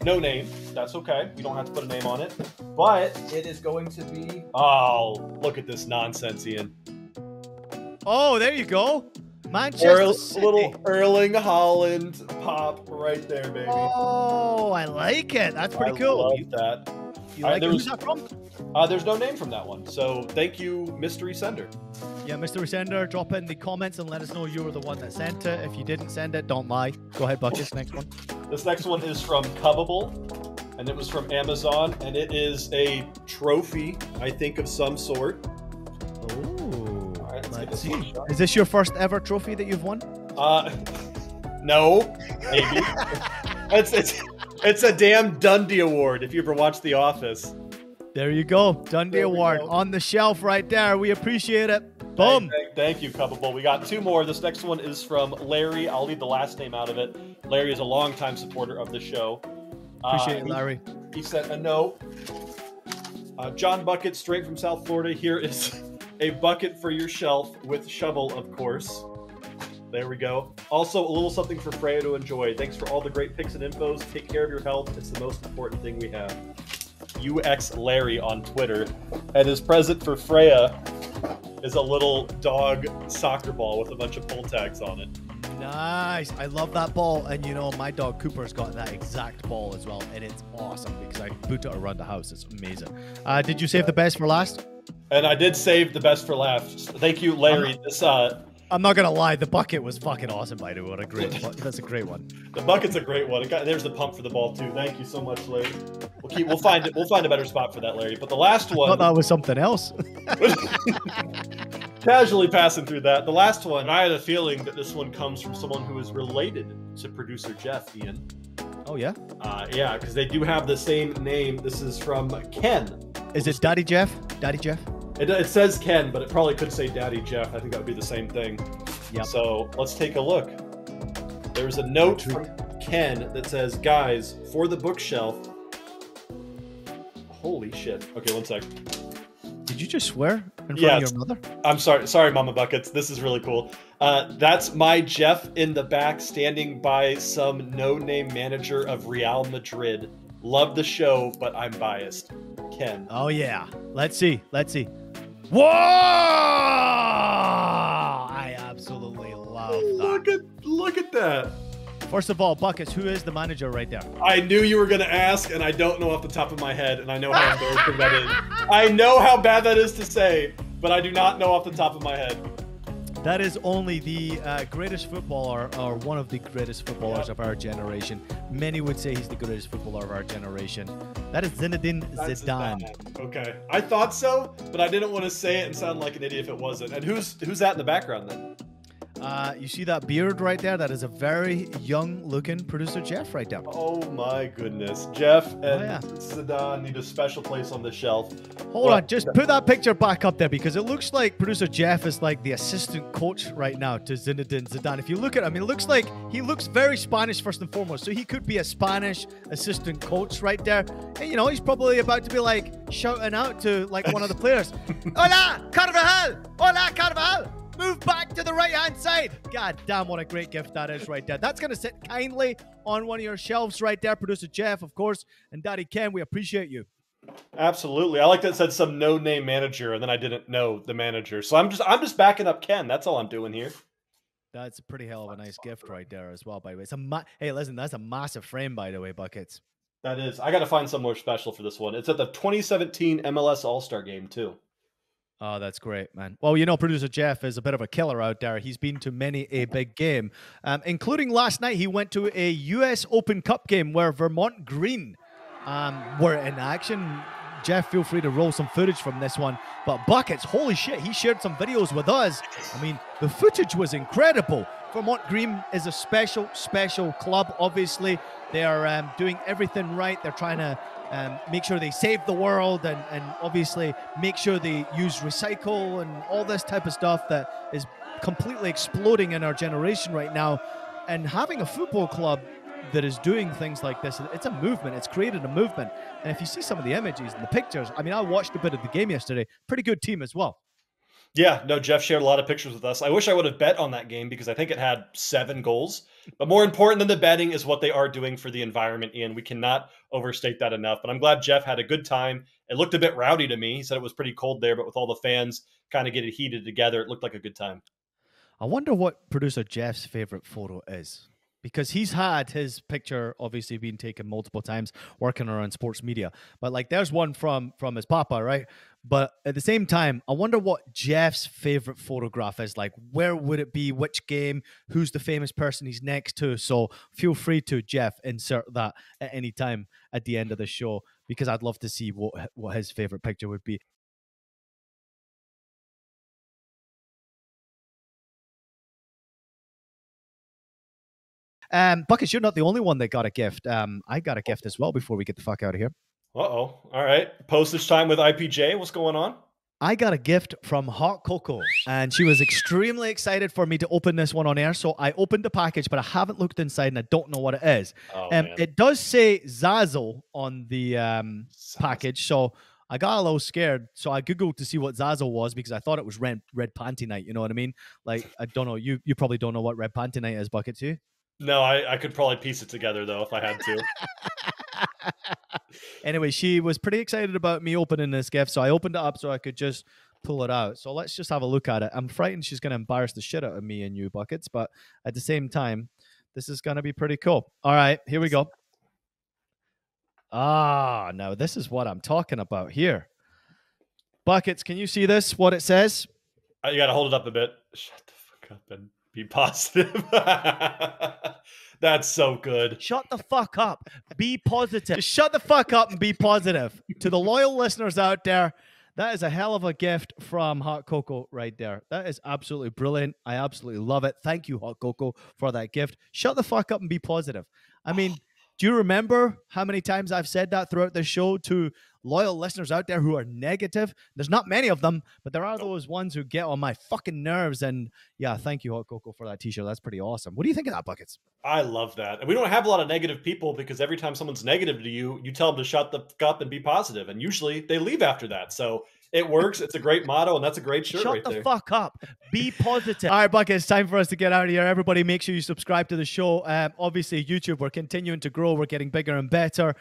no name. That's okay. We don't have to put a name on it. But it is going to be... Oh, look at this nonsense, Ian. Oh, there you go. Manchester City. Little Erling Haaland pop right there, baby. Oh, I like it. That's pretty cool. I love that. You like it? Who's that from? There's no name from that one. So thank you, mystery sender. Yeah, mystery sender, drop it in the comments and let us know you were the one that sent it. If you didn't send it, don't lie. Go ahead, Buckets. Next one. This next one is from Cubbable, and it was from Amazon, and it is a trophy, I think, of some sort. Oh, let's see. Is this your first ever trophy that you've won? No, maybe. It's a damn Dundee Award, if you ever watched The Office. There you go. Dundee Award on the shelf right there. We appreciate it. Boom. Thank you, Cubbable. We got 2 more. This next one is from Larry. I'll leave the last name out of it. Larry is a longtime supporter of the show. Appreciate it, Larry. He sent a note. John Bucket, straight from South Florida. Here is a bucket for your shelf with shovel, of course. There we go. Also, a little something for Freya to enjoy. Thanks for all the great pics and infos. Take care of your health. It's the most important thing we have. UX Larry on Twitter. And his present for Freya is a little dog soccer ball with a bunch of pull tags on it. Nice. I love that ball. And you know, my dog Cooper's got that exact ball as well. And it's awesome because I boot it around the house. It's amazing. Did you save the best for last? And I did save the best for last. Thank you, Larry. I'm not gonna lie, the bucket was fucking awesome, by the way. That's a great one. The bucket's a great one. There's the pump for the ball too. Thank you so much, Larry. We'll find a better spot for that, Larry. But the last one, I thought that was something else. Casually passing through that. The last one, I had a feeling that this one comes from someone who is related to producer Jeff, Ian. Oh yeah? Yeah, because they do have the same name. This is from Ken. Is it Daddy Jeff? Daddy Jeff? It says Ken, but it probably could say Daddy Jeff. I think that would be the same thing. Yep. So let's take a look. There's a note from Ken that says, guys, for the bookshelf. Holy shit. Okay, one sec. Did you just swear in front of your mother? I'm sorry, Mama Buckets. This is really cool. That's my Jeff in the back standing by some no-name manager of Real Madrid. Love the show, but I'm biased. Ken. Oh, yeah. Let's see. Whoa! I absolutely love that. Look at that. First of all, Buckets, who is the manager right there? I knew you were going to ask, and I don't know off the top of my head, and I know how embarrassing that is. I know how bad that is to say, but I do not know off the top of my head. That is only the greatest footballer, or one of the greatest footballers of our generation. Many would say he's the greatest footballer of our generation. That is Zinedine Zidane. Okay. I thought so, but I didn't want to say it and sound like an idiot if it wasn't. And who's that in the background then? You see that beard right there? That is a very young-looking producer Jeff right there. Oh my goodness. Jeff and Zidane need a special place on the shelf. Hold on, just put that picture back up there because it looks like producer Jeff is like the assistant coach right now to Zinedine Zidane. If you look at him, it looks like he looks very Spanish first and foremost. So he could be a Spanish assistant coach right there. And, you know, he's probably about to be like shouting out to like one of the players. Hola, Carvajal! Hola, Carvajal! Move back to the right-hand side. God damn, what a great gift that is right there. That's going to sit kindly on one of your shelves right there. Producer Jeff, of course, and Daddy Ken, we appreciate you. Absolutely. I like that it said some no-name manager, and then I didn't know the manager. So I'm just backing up Ken. That's all I'm doing here. That's a pretty hell of a nice gift right there as well, by the way. Hey, listen, that's a massive frame, by the way, Buckets. That is. I got to find some more special for this one. It's at the 2017 MLS All-Star Game, too. Oh, that's great, man. Well, you know, producer Jeff is a bit of a killer out there. He's been to many a big game, including last night. He went to a U.S. Open Cup game where Vermont Green were in action. Jeff, feel free to roll some footage from this one. But Buckets, holy shit, he shared some videos with us. I mean, the footage was incredible. Vermont Green is a special, special club, obviously. They are doing everything right. They're trying to make sure they save the world and obviously make sure they use recycle and all this type of stuff that is completely exploding in our generation right now. And having a football club that is doing things like this, it's a movement. It's created a movement. And if you see some of the images and the pictures, I mean, I watched a bit of the game yesterday. Pretty good team as well. Yeah, no, Jeff shared a lot of pictures with us. I wish I would have bet on that game because I think it had 7 goals. But more important than the betting is what they are doing for the environment, Ian. We cannot overstate that enough. But I'm glad Jeff had a good time. It looked a bit rowdy to me. He said it was pretty cold there, but with all the fans kind of getting heated together, it looked like a good time. I wonder what producer Jeff's favorite photo is. Because he's had his picture obviously being taken multiple times working around sports media. But like there's one from his papa, right? But at the same time, I wonder what Jeff's favorite photograph is. Like, where would it be? Which game? Who's the famous person he's next to? So feel free to, Jeff, insert that at any time at the end of the show because I'd love to see what his favorite picture would be. Buckets, you're not the only one that got a gift. I got a gift as well before we get the fuck out of here. Uh-oh. All right. Postage time with IPJ. What's going on? I got a gift from Hot Coco, and she was extremely excited for me to open this one on air. So I opened the package, but I haven't looked inside, and I don't know what it is. Oh, it does say Zazzle on the package, so I got a little scared. So I Googled to see what Zazzle was because I thought it was red panty night. You know what I mean? Like, I don't know. You probably don't know what red panty night is, Bucket, too? No, I could probably piece it together, though, if I had to. Anyway, she was pretty excited about me opening this gift, so I opened it up so I could just pull it out. So let's just have a look at it. I'm frightened she's going to embarrass the shit out of me and you, Buckets, but at the same time, this is going to be pretty cool. All right, here we go. Ah, now this is what I'm talking about here. Buckets, can you see this, what it says? You got to hold it up a bit. Shut the fuck up and be positive. That's so good. Shut the fuck up. Be positive. Just shut the fuck up and be positive. To the loyal listeners out there, that is a hell of a gift from Hot Coco right there. That is absolutely brilliant. I absolutely love it. Thank you, Hot Coco, for that gift. Shut the fuck up and be positive. I mean, do you remember how many times I've said that throughout the show to loyal listeners out there who are negative. There's not many of them, but there are those ones who get on my fucking nerves. And yeah, thank you, Hot Coco, for that t-shirt. That's pretty awesome. What do you think of that, Buckets? I love that. And we don't have a lot of negative people because every time someone's negative to you, you tell them to shut the fuck up and be positive. And usually they leave after that. So it works. It's a great motto, and that's a great shirt right there. Shut the fuck up. Be positive. All right, Bucket, it's time for us to get out of here. Everybody, make sure you subscribe to the show. Obviously, YouTube, we're continuing to grow. We're getting bigger and better.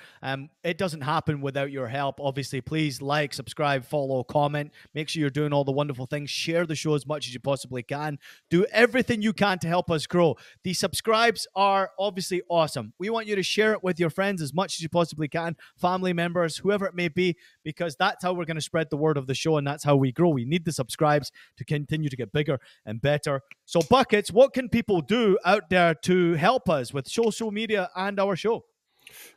It doesn't happen without your help. Obviously, please like, subscribe, follow, comment. Make sure you're doing all the wonderful things. Share the show as much as you possibly can. Do everything you can to help us grow. The subscribes are obviously awesome. We want you to share it with your friends as much as you possibly can, family members, whoever it may be, because that's how we're going to spread the word of the show, and that's how we grow. We need the subscribes to continue to get bigger and better. So, Buckets, what can people do out there to help us with social media and our show?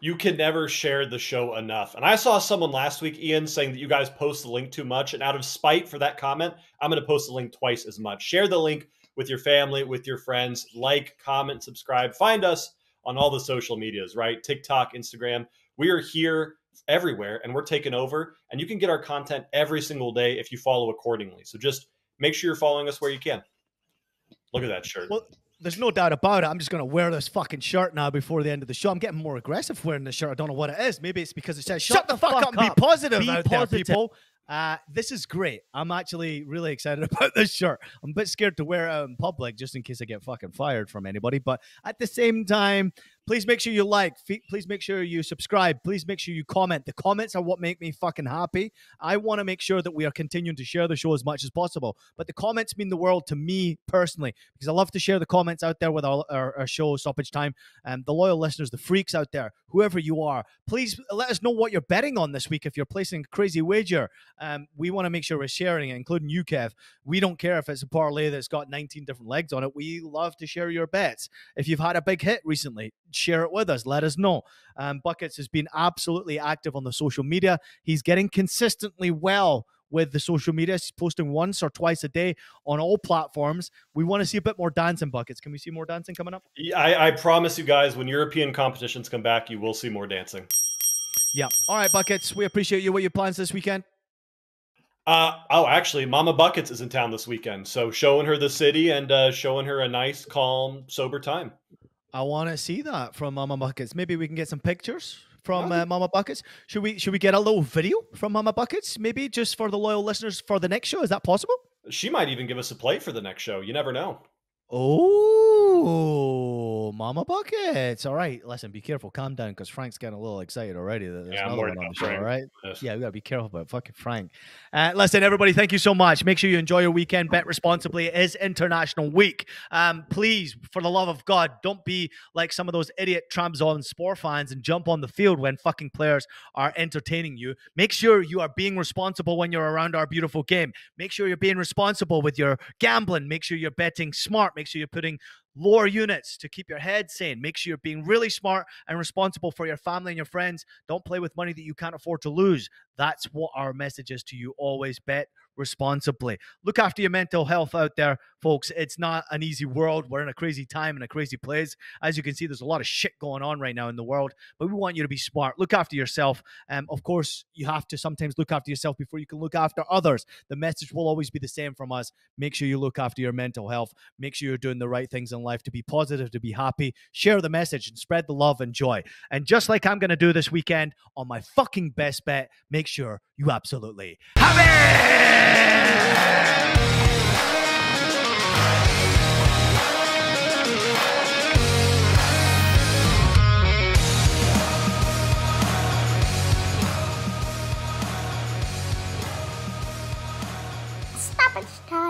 You can never share the show enough. And I saw someone last week, Ian, saying that you guys post the link too much. And out of spite for that comment, I'm going to post the link twice as much. Share the link with your family, with your friends. Like, comment, subscribe. Find us on all the social medias, right? TikTok, Instagram. We are here everywhere, and we're taking over. And you can get our content every single day if you follow accordingly. So just make sure you're following us where you can. Look at that shirt. Well, there's no doubt about it. I'm just going to wear this fucking shirt now before the end of the show. I'm getting more aggressive wearing this shirt. I don't know what it is. Maybe it's because it says, shut the fuck up and be positive out there, people. This is great. I'm actually really excited about this shirt. I'm a bit scared to wear it out in public just in case I get fucking fired from anybody. But at the same time, please make sure you like. Please make sure you subscribe. Please make sure you comment. The comments are what make me fucking happy. I want to make sure that we are continuing to share the show as much as possible. But the comments mean the world to me personally because I love to share the comments out there with our show, Stoppage Time. The loyal listeners, the freaks out there, whoever you are, please let us know what you're betting on this week if you're placing a crazy wager. We want to make sure we're sharing it, including you, Kev. We don't care if it's a parlay that's got 19 different legs on it. We love to share your bets. If you've had a big hit recently, share it with us. Let us know. Buckets has been absolutely active on the social media. He's getting consistently well with the social media. He's posting once or twice a day on all platforms. We want to see a bit more dancing, Buckets. Can we see more dancing coming up? Yeah, I promise you guys, when European competitions come back, you will see more dancing. Yeah. All right, Buckets. We appreciate you. What are your plans this weekend? Actually, Mama Buckets is in town this weekend. So showing her the city and showing her a nice, calm, sober time. I want to see that from Mama Buckets. Maybe we can get some pictures from Mama Buckets. Should we get a little video from Mama Buckets? Maybe just for the loyal listeners for the next show. Is that possible? She might even give us a play for the next show. You never know. Oh, Mama Buckets. All right. Listen, be careful. Calm down because Frank's getting a little excited already. There's I'm another worried one on about the show, Frank. all right? Yes. Yeah, we got to be careful about fucking Frank. Listen, everybody, thank you so much. Make sure you enjoy your weekend. Bet responsibly. It is International Week. Please, for the love of God, don't be like some of those idiot Trabzon Spor fans and jump on the field when fucking players are entertaining you. Make sure you are being responsible when you're around our beautiful game. Make sure you're being responsible with your gambling. Make sure you're betting smart. Make sure you're putting lower units to keep your head sane. Make sure you're being really smart and responsible for your family and your friends. Don't play with money that you can't afford to lose. That's what our message is to you. Always bet responsibly. Look after your mental health out there, folks. It's not an easy world. We're in a crazy time and a crazy place. As you can see, there's a lot of shit going on right now in the world, but we want you to be smart. Look after yourself. Of course, you have to sometimes look after yourself before you can look after others. The message will always be the same from us. Make sure you look after your mental health. Make sure you're doing the right things in life to be positive, to be happy. Share the message and spread the love and joy. And just like I'm going to do this weekend on my fucking best bet, make sure you absolutely have it! Stoppage time.